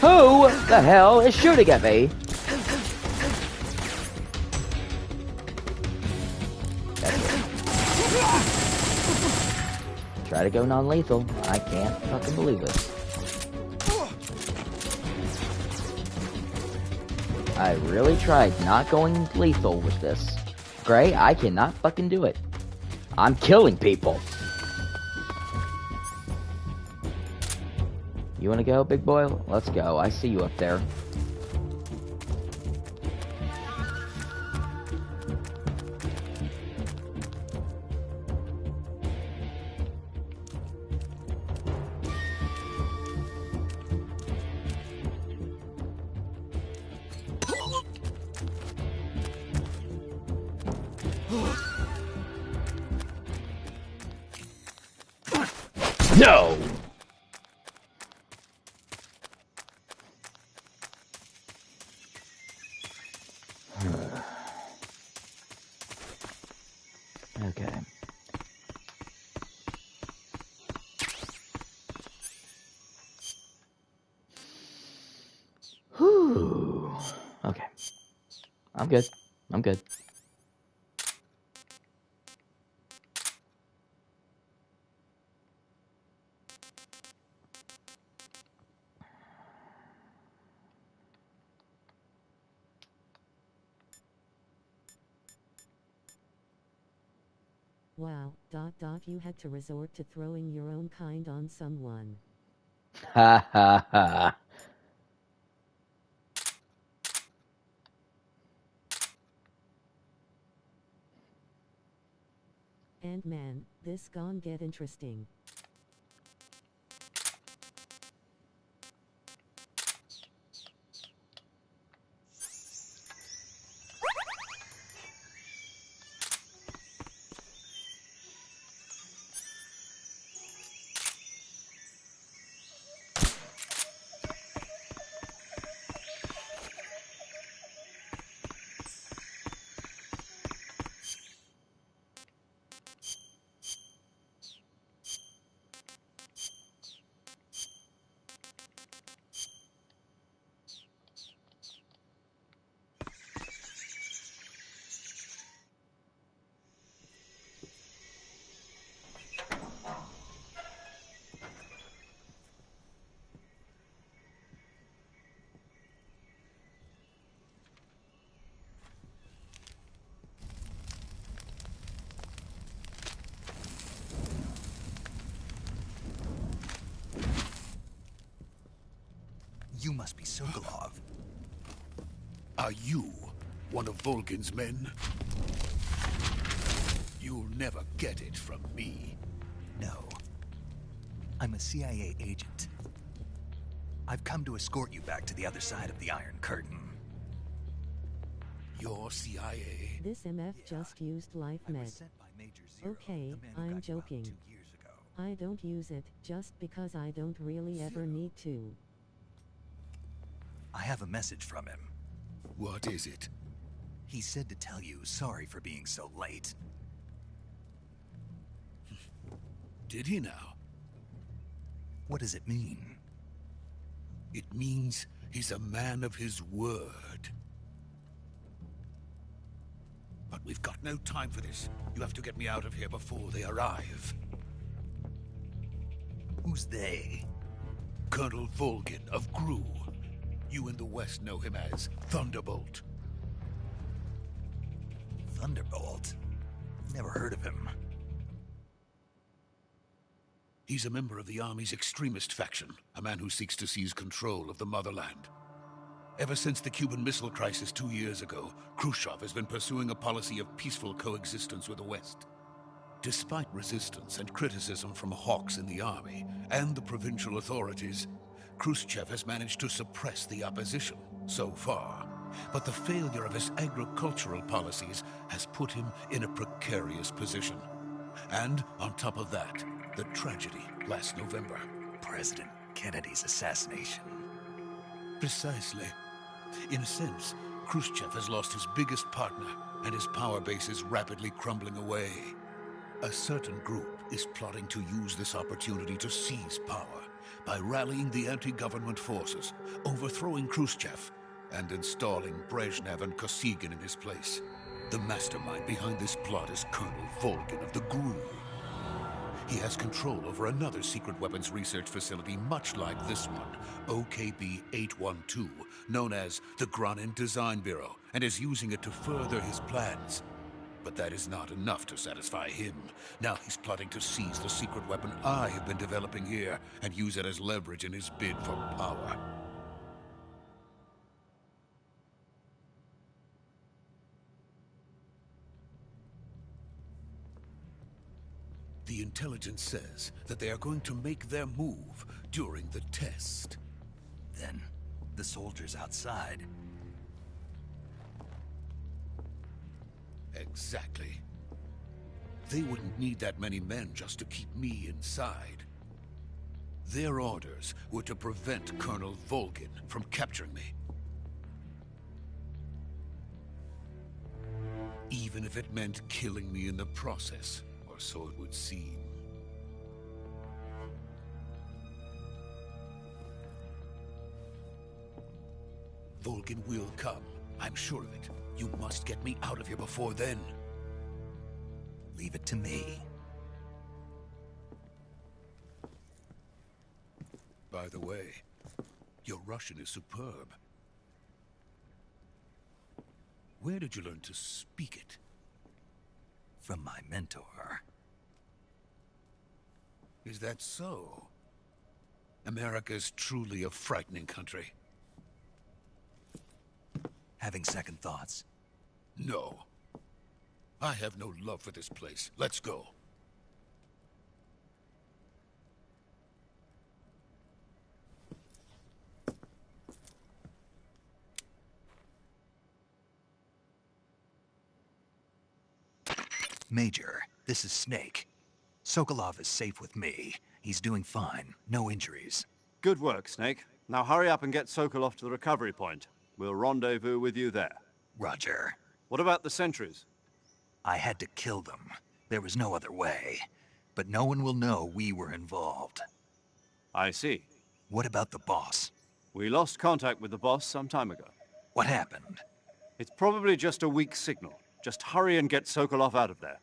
Who the hell is shooting at me? Try to go non-lethal. I can't fucking believe it. I really tried not going lethal with this. Gray, I cannot fucking do it. I'm killing people. You wanna go, big boy? Let's go. I see you up there. No! Okay. Whew. Okay. I'm good. I'm good. Wow, ... you had to resort to throwing your own kind on someone. Ha ha ha. And man, this gon' get interesting. You must be Sokolov. Are you one of Volgin's men? You'll never get it from me. No. I'm a CIA agent. I've come to escort you back to the other side of the Iron Curtain. Your CIA? This MF just used life med. Okay, I'm joking. I don't use it, just because I don't really ever need to. I have a message from him. What is it? He said to tell you sorry for being so late. Did he now? What does it mean? It means he's a man of his word. But we've got no time for this. You have to get me out of here before they arrive. Who's they? Colonel Volgin of Gru. You in the West know him as Thunderbolt. Thunderbolt? Never heard of him. He's a member of the Army's extremist faction, a man who seeks to seize control of the motherland. Ever since the Cuban Missile Crisis 2 years ago, Khrushchev has been pursuing a policy of peaceful coexistence with the West. Despite resistance and criticism from hawks in the army and the provincial authorities, Khrushchev has managed to suppress the opposition, so far. But the failure of his agricultural policies has put him in a precarious position. And on top of that, the tragedy last November. President Kennedy's assassination. Precisely. In a sense, Khrushchev has lost his biggest partner, and his power base is rapidly crumbling away. A certain group is plotting to use this opportunity to seize power by rallying the anti-government forces, overthrowing Khrushchev, and installing Brezhnev and Kosygin in his place. The mastermind behind this plot is Colonel Volgin of the GRU. He has control over another secret weapons research facility much like this one, OKB-812, known as the Granin Design Bureau, and is using it to further his plans. But that is not enough to satisfy him. Now he's plotting to seize the secret weapon I have been developing here and use it as leverage in his bid for power. The intelligence says that they are going to make their move during the test. Then, the soldiers outside. Exactly. They wouldn't need that many men just to keep me inside. Their orders were to prevent Colonel Volgin from capturing me. Even if it meant killing me in the process, or so it would seem. Volgin will come. I'm sure of it. You must get me out of here before then. Leave it to me. By the way, your Russian is superb. Where did you learn to speak it? From my mentor. Is that so? America's truly a frightening country. Having second thoughts? No. I have no love for this place. Let's go. Major, this is Snake. Sokolov is safe with me. He's doing fine. No injuries. Good work, Snake. Now hurry up and get Sokolov to the recovery point. We'll rendezvous with you there. Roger. What about the sentries? I had to kill them. There was no other way. But no one will know we were involved. I see. What about the boss? We lost contact with the boss some time ago. What happened? It's probably just a weak signal. Just hurry and get Sokolov out of there.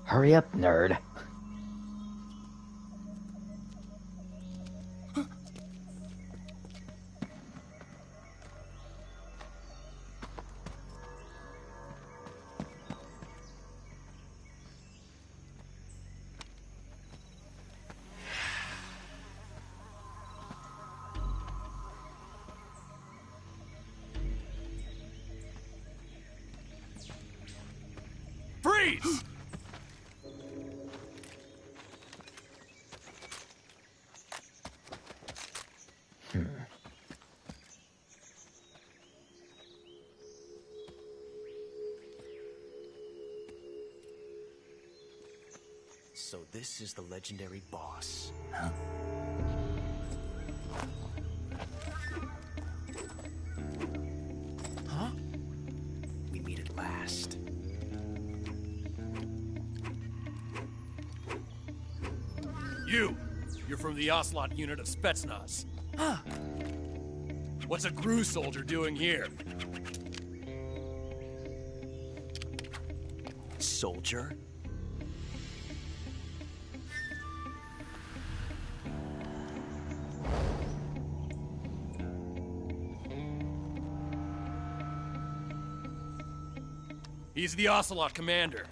Hurry up, nerd. Freeze! So this is the legendary boss. Huh? Huh? We meet at last. You're from the Ocelot unit of Spetsnaz. Huh. What's a GRU soldier doing here? Soldier? He's the Ocelot commander.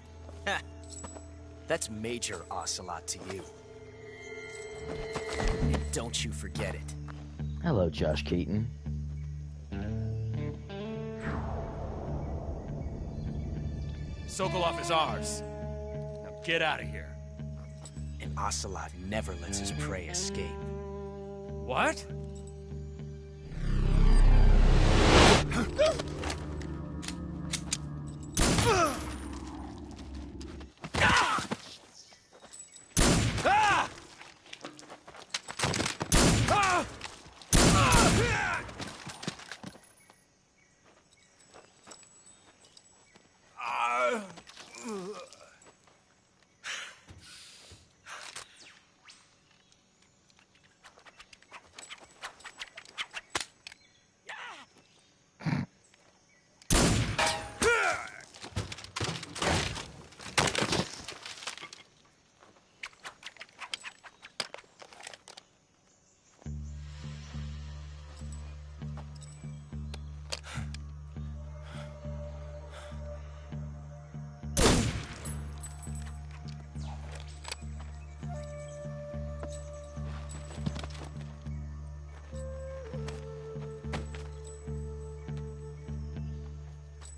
That's Major Ocelot to you. Don't you forget it. Hello, Josh Keaton. Sokolov is ours. Now get out of here. And Ocelot never lets his prey escape. What?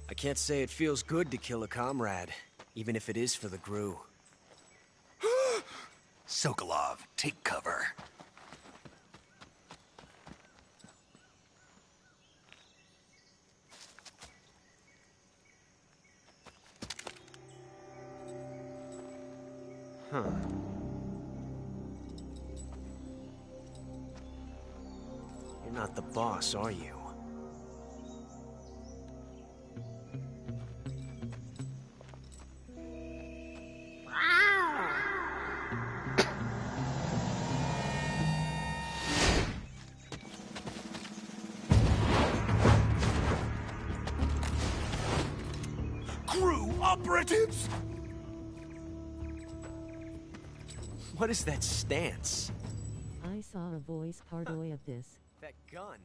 I can't say it feels good to kill a comrade, even if it is for the GRU. Sokolov, take cover. Huh. You're not the boss, are you? GRU operatives! What is that stance? I saw a voice part way of this. That gun.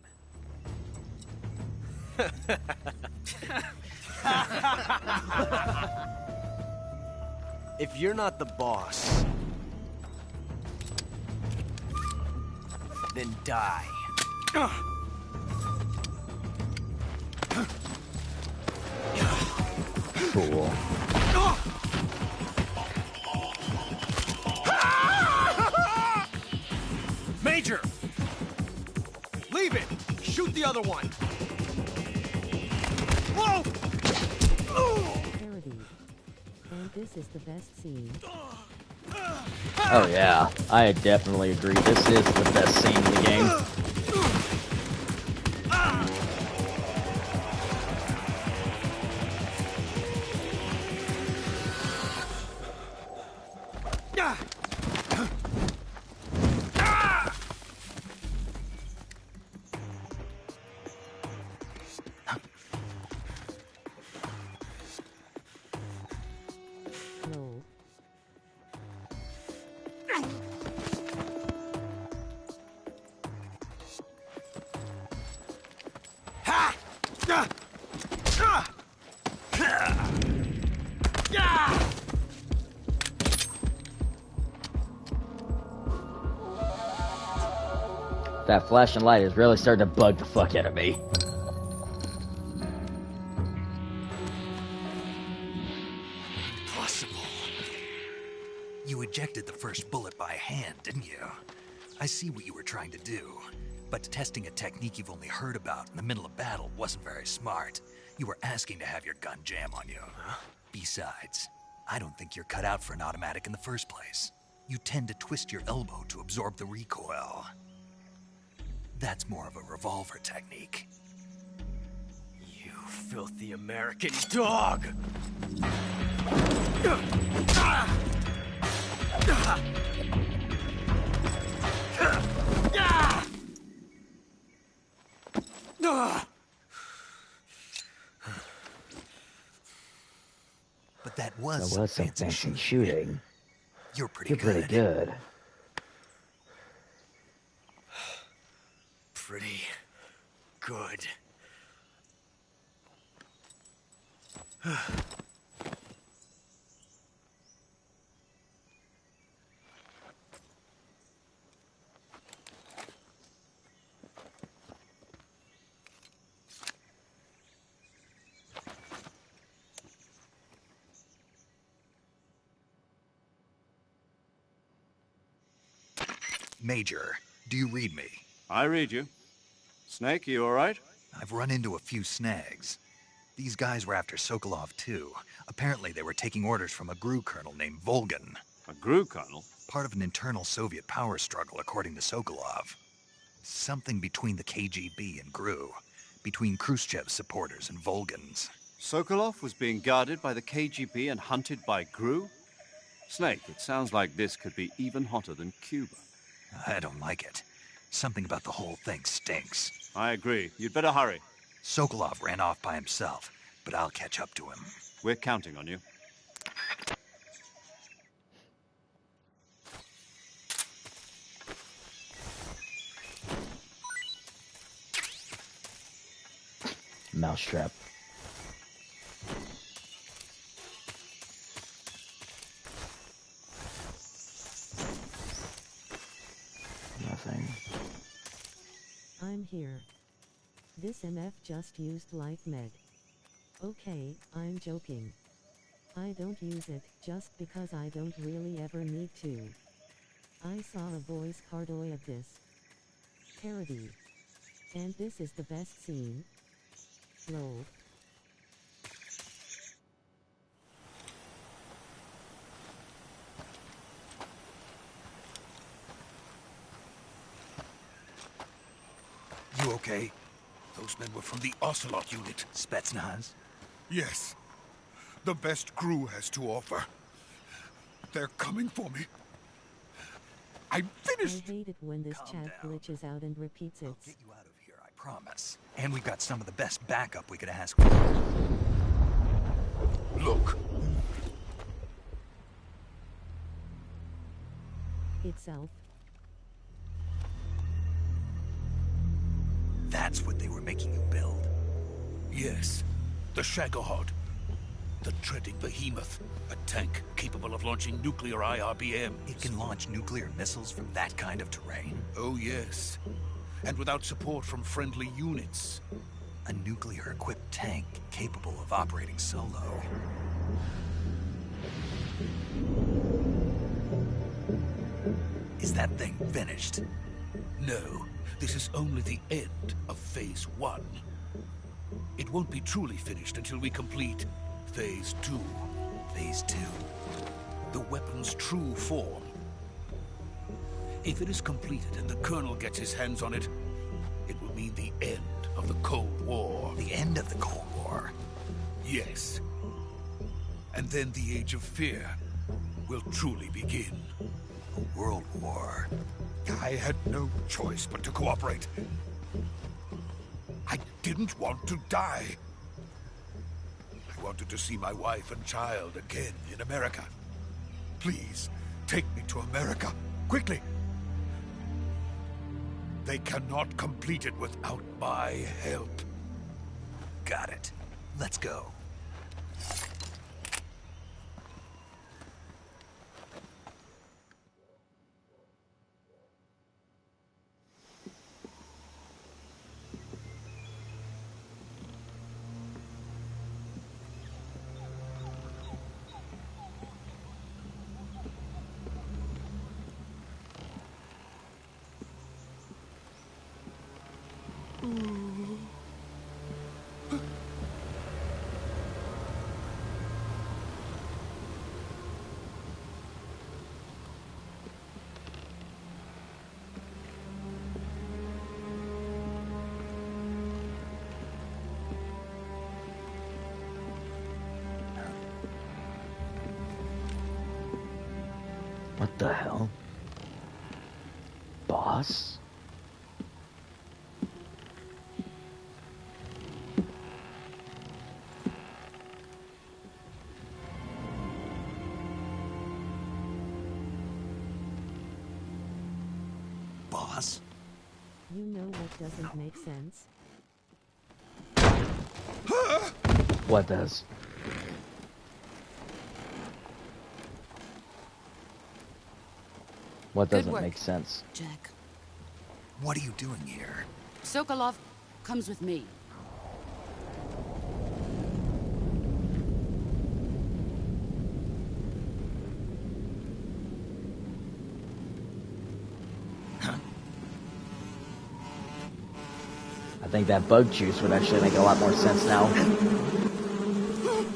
If you're not the boss, then die. Cool. Major! Leave it! Shoot the other one! Whoa! Parodied. And this is the best scene. Oh yeah, I definitely agree. This is the best scene in the game. No. That flashing light is really starting to bug the fuck out of me. ejected the first bullet by hand, didn't you? I see what you were trying to do, but testing a technique you've only heard about in the middle of battle wasn't very smart. You were asking to have your gun jam on you. Huh? Besides, I don't think you're cut out for an automatic in the first place. You tend to twist your elbow to absorb the recoil. That's more of a revolver technique. You filthy American dog! But that was some fancy shooting. You're pretty pretty good. Pretty good. Major, do you read me? I read you. Snake, you all right? I've run into a few snags. These guys were after Sokolov too. Apparently they were taking orders from a GRU colonel named Volgan. A GRU colonel? Part of an internal Soviet power struggle, according to Sokolov. Something between the KGB and GRU. Between Khrushchev's supporters and Volgan's. Sokolov was being guarded by the KGB and hunted by GRU? Snake, it sounds like this could be even hotter than Cuba. I don't like it. Something about the whole thing stinks. I agree. You'd better hurry. Sokolov ran off by himself, but I'll catch up to him. We're counting on you. Mousetrap. Nothing. I'm here. This MF just used life med. Okay, I'm joking. I don't use it just because I don't really ever need to. I saw a voice cardoi of this parody. And this is the best scene. Lol. You okay? Those men were from the Ocelot unit. Spetsnaz? Yes. The best GRU has to offer. They're coming for me. I'm finished! I hate it when this Calm chat down. glitches out and repeats I'll it. get you out of here, I promise. And we've got some of the best backup we could ask for. Look. Itself. That's what they were making you build. Yes. The Shagohod. The treading behemoth. A tank capable of launching nuclear IRBMs. It can launch nuclear missiles from that kind of terrain. Oh, yes. And without support from friendly units. A nuclear-equipped tank capable of operating solo. Is that thing finished? No, this is only the end of Phase 1. It won't be truly finished until we complete Phase 2. Phase 2. The weapon's true form. If it is completed and the Colonel gets his hands on it, it will mean the end of the Cold War. The end of the Cold War? Yes. And then the Age of Fear will truly begin. A world war. I had no choice but to cooperate. I didn't want to die. I wanted to see my wife and child again in America. Please, take me to America, quickly. They cannot complete it without my help. Got it. Let's go. What the hell? Boss? Boss? You know what doesn't make sense? What does? What Good doesn't work, make sense? Jack. What are you doing here? Sokolov comes with me. I think that bug juice would actually make a lot more sense now. I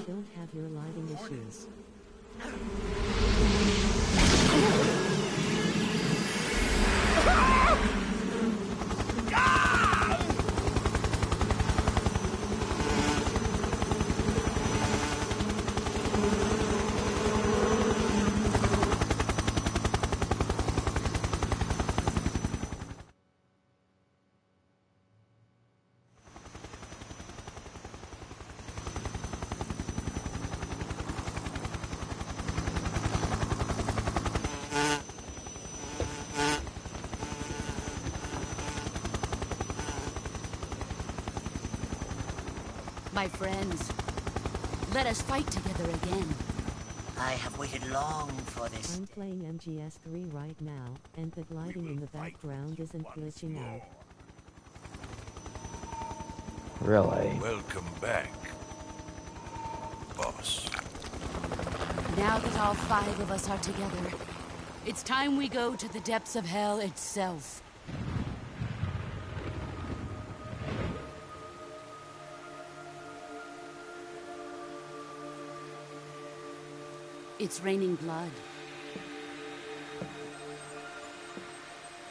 don't have your lighting issues. My friends, let us fight together again. I have waited long for this. I'm playing MGS3 right now, and the gliding in the background isn't glitching out. Really? Welcome back, boss. Now that all 5 of us are together, it's time we go to the depths of hell itself. It's raining blood.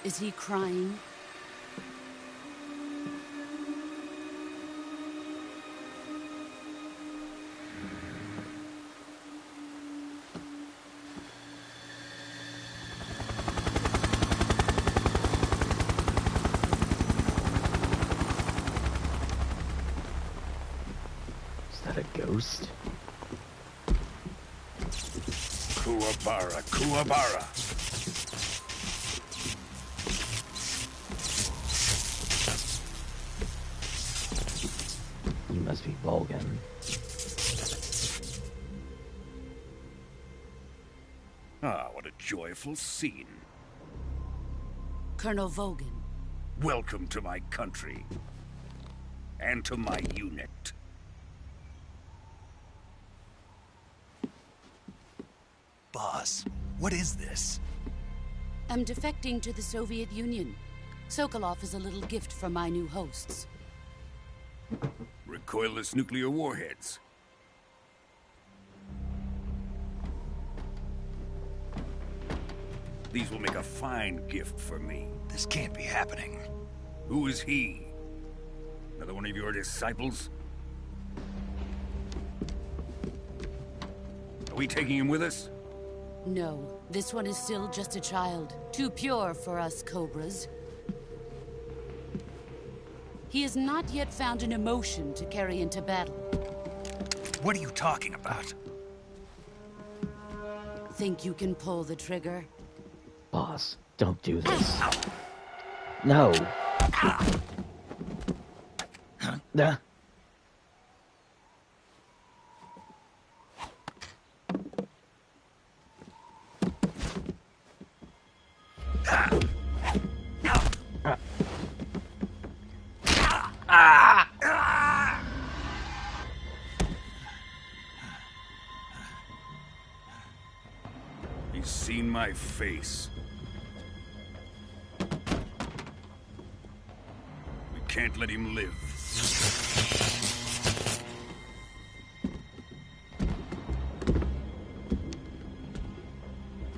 Is he crying? Is that a ghost? Kuwabara, Kuwabara. You must be Volgan. Ah, what a joyful scene. Colonel Vogan. Welcome to my country. And to my unit. Boss, what is this? I'm defecting to the Soviet Union. Sokolov is a little gift from my new hosts. Recoilless nuclear warheads. These will make a fine gift for me. This can't be happening. Who is he? Another one of your disciples? Are we taking him with us? No, this one is still just a child. Too pure for us Cobras. He has not yet found an emotion to carry into battle. What are you talking about? Think you can pull the trigger? Boss, don't do this. No. Huh? He's seen my face. We can't let him live.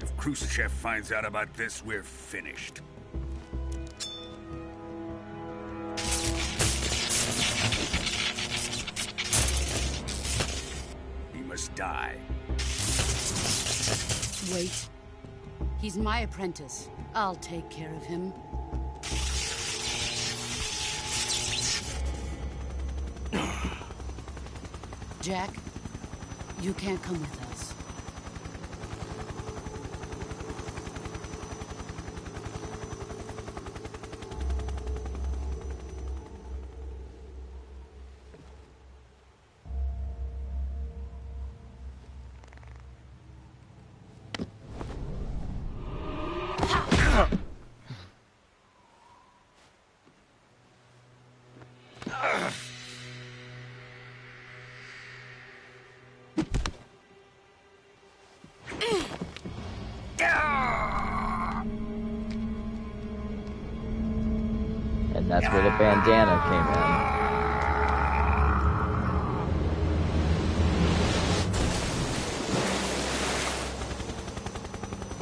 If Khrushchev finds out about this, we're finished. He must die. Wait. He's my apprentice. I'll take care of him. Jack, you can't come with us. And that's where the bandana came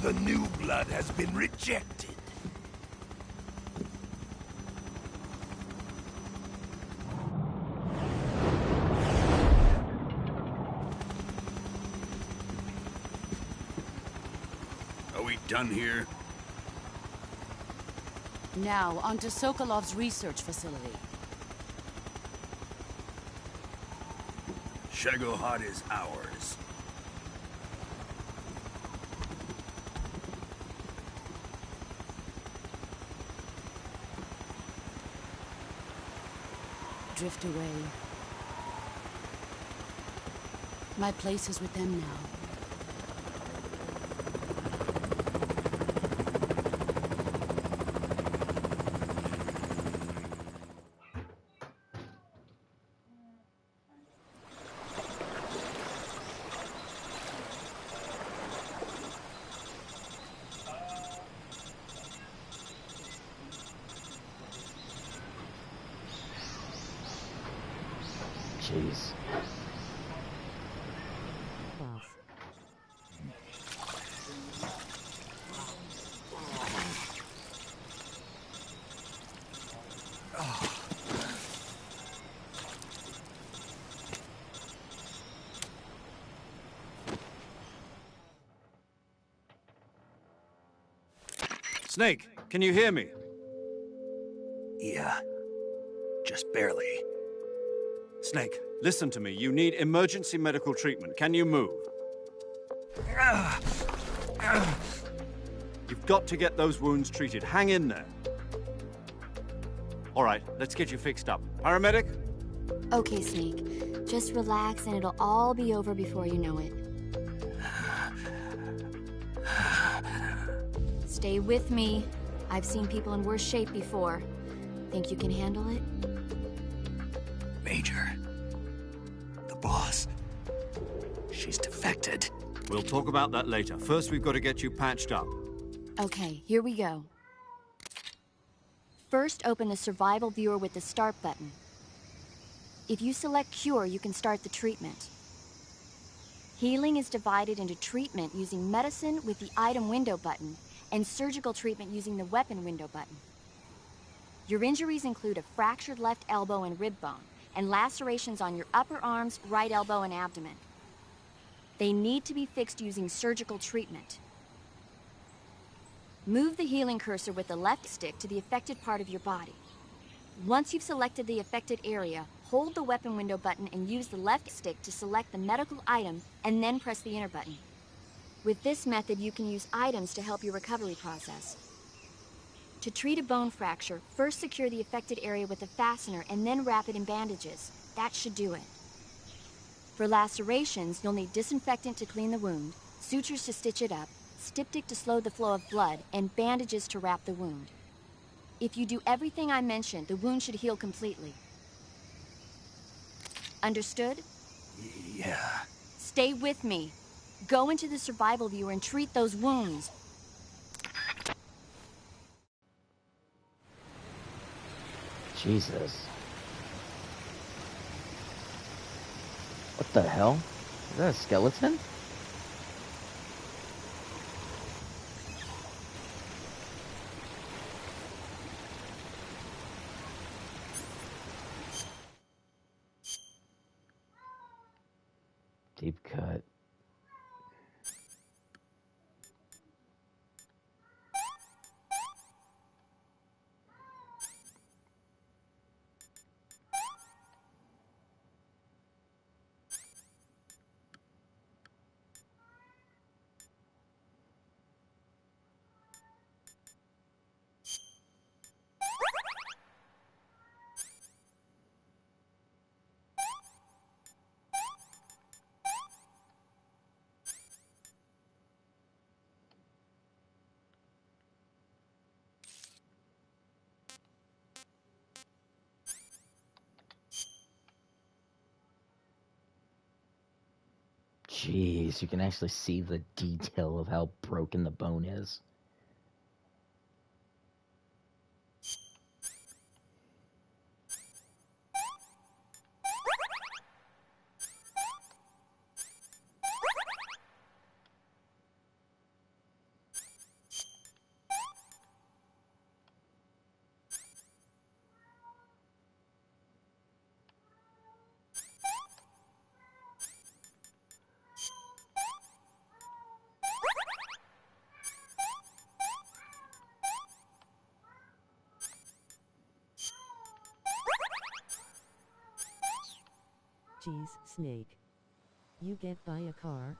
in. The new blood has been rejected. Are we done here? Now, onto Sokolov's research facility. Shagohod is ours. Drift away. My place is with them now. Jeez. Boss. Snake, can you hear me? Yeah. Just barely. Snake, listen to me. You need emergency medical treatment. Can you move? You've got to get those wounds treated. Hang in there. All right, let's get you fixed up. Paramedic? Okay, Snake. Just relax and it'll all be over before you know it. Stay with me. I've seen people in worse shape before. Think you can handle it? Major. The boss. She's defected. We'll talk about that later. First, we've got to get you patched up. Okay, here we go. First, open the survival viewer with the start button. If you select cure, you can start the treatment. Healing is divided into treatment using medicine with the item window button and surgical treatment using the weapon window button. Your injuries include a fractured left elbow and rib bone, and lacerations on your upper arms, right elbow, and abdomen. They need to be fixed using surgical treatment. Move the healing cursor with the left stick to the affected part of your body. Once you've selected the affected area, hold the weapon window button and use the left stick to select the medical item, and then press the enter button. With this method, you can use items to help your recovery process. To treat a bone fracture, first secure the affected area with a fastener and then wrap it in bandages. That should do it. For lacerations, you'll need disinfectant to clean the wound, sutures to stitch it up, styptic to slow the flow of blood, and bandages to wrap the wound. If you do everything I mentioned, the wound should heal completely. Understood? Yeah. Stay with me. Go into the survival viewer and treat those wounds. Jesus. What the hell? Is that a skeleton? Deep cut. Jeez, you can actually see the detail of how broken the bone is. Geez, Snake. You get by a car?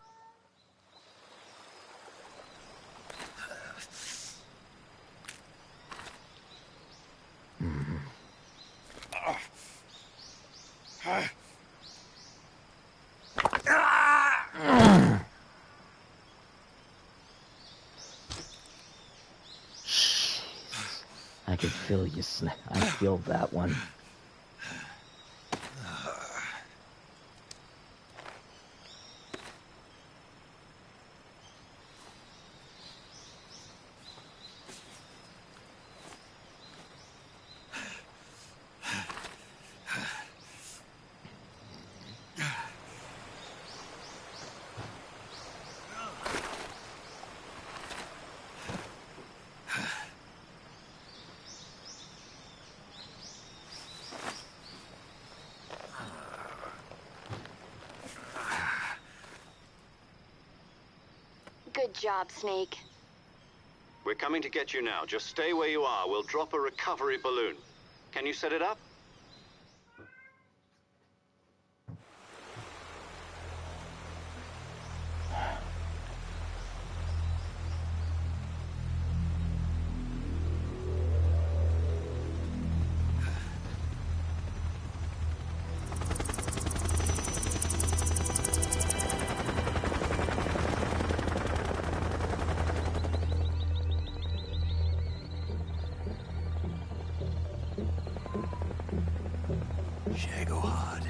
I can feel you, I feel that one. Good job, Snake. We're coming to get you now. Just stay where you are. We'll drop a recovery balloon. Can you set it up? Shagohod.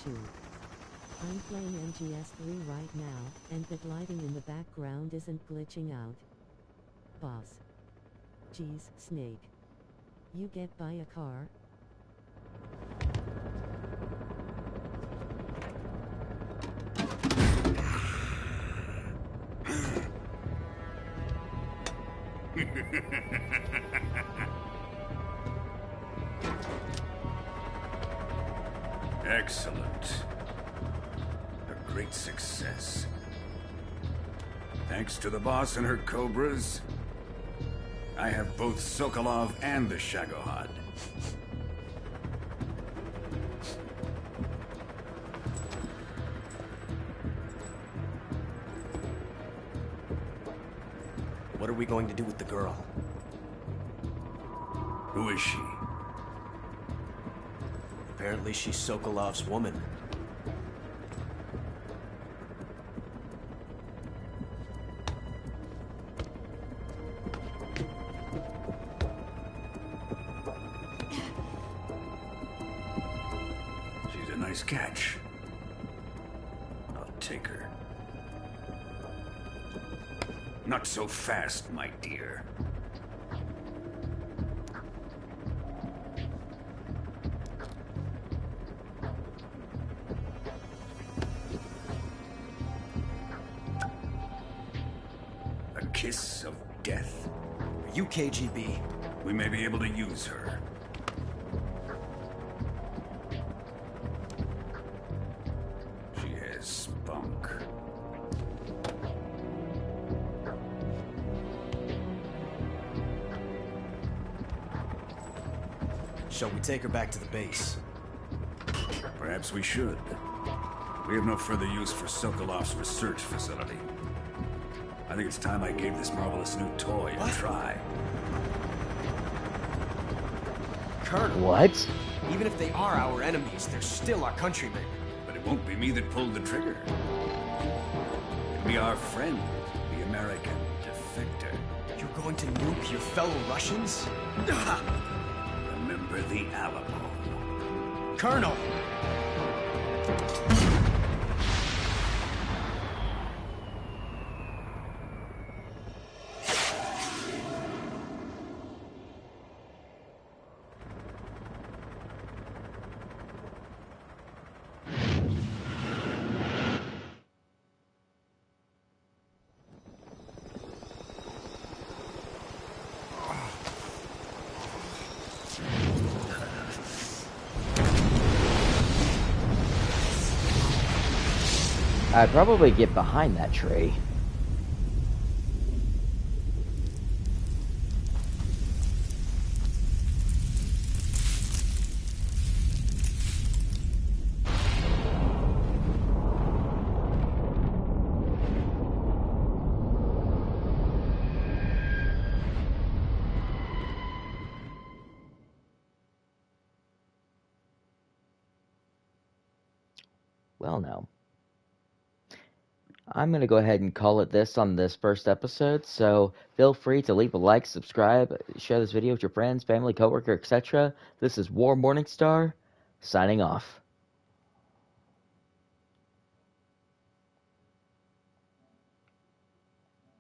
issue. I'm playing MGS3 right now, and the gliding in the background isn't glitching out. Boss. Geez, Snake. You get by a car? Excellent. great success. Thanks to the boss and her cobras, I have both Sokolov and the Shagohod. What are we going to do with the girl? Who is she? Apparently she's Sokolov's woman. She's a nice catch. I'll take her. Not so fast, my dear. A kiss of death? Are you KGB? We may be able to use her. She has spunk. Shall we take her back to the base? Perhaps we should. We have no further use for Sokolov's research facility. I think it's time I gave this marvelous new toy a try. Colonel. What? Even if they are our enemies, they're still our countrymen. But it won't be me that pulled the trigger. It'll be our friend, the American defector. You're going to nuke your fellow Russians? Remember the Alamo. Colonel! I'd probably get behind that tree. Well, no. I'm going to go ahead and call it this on this first episode, so feel free to leave a like, subscribe, share this video with your friends, family, coworker, etc. This is War Morningstar, signing off.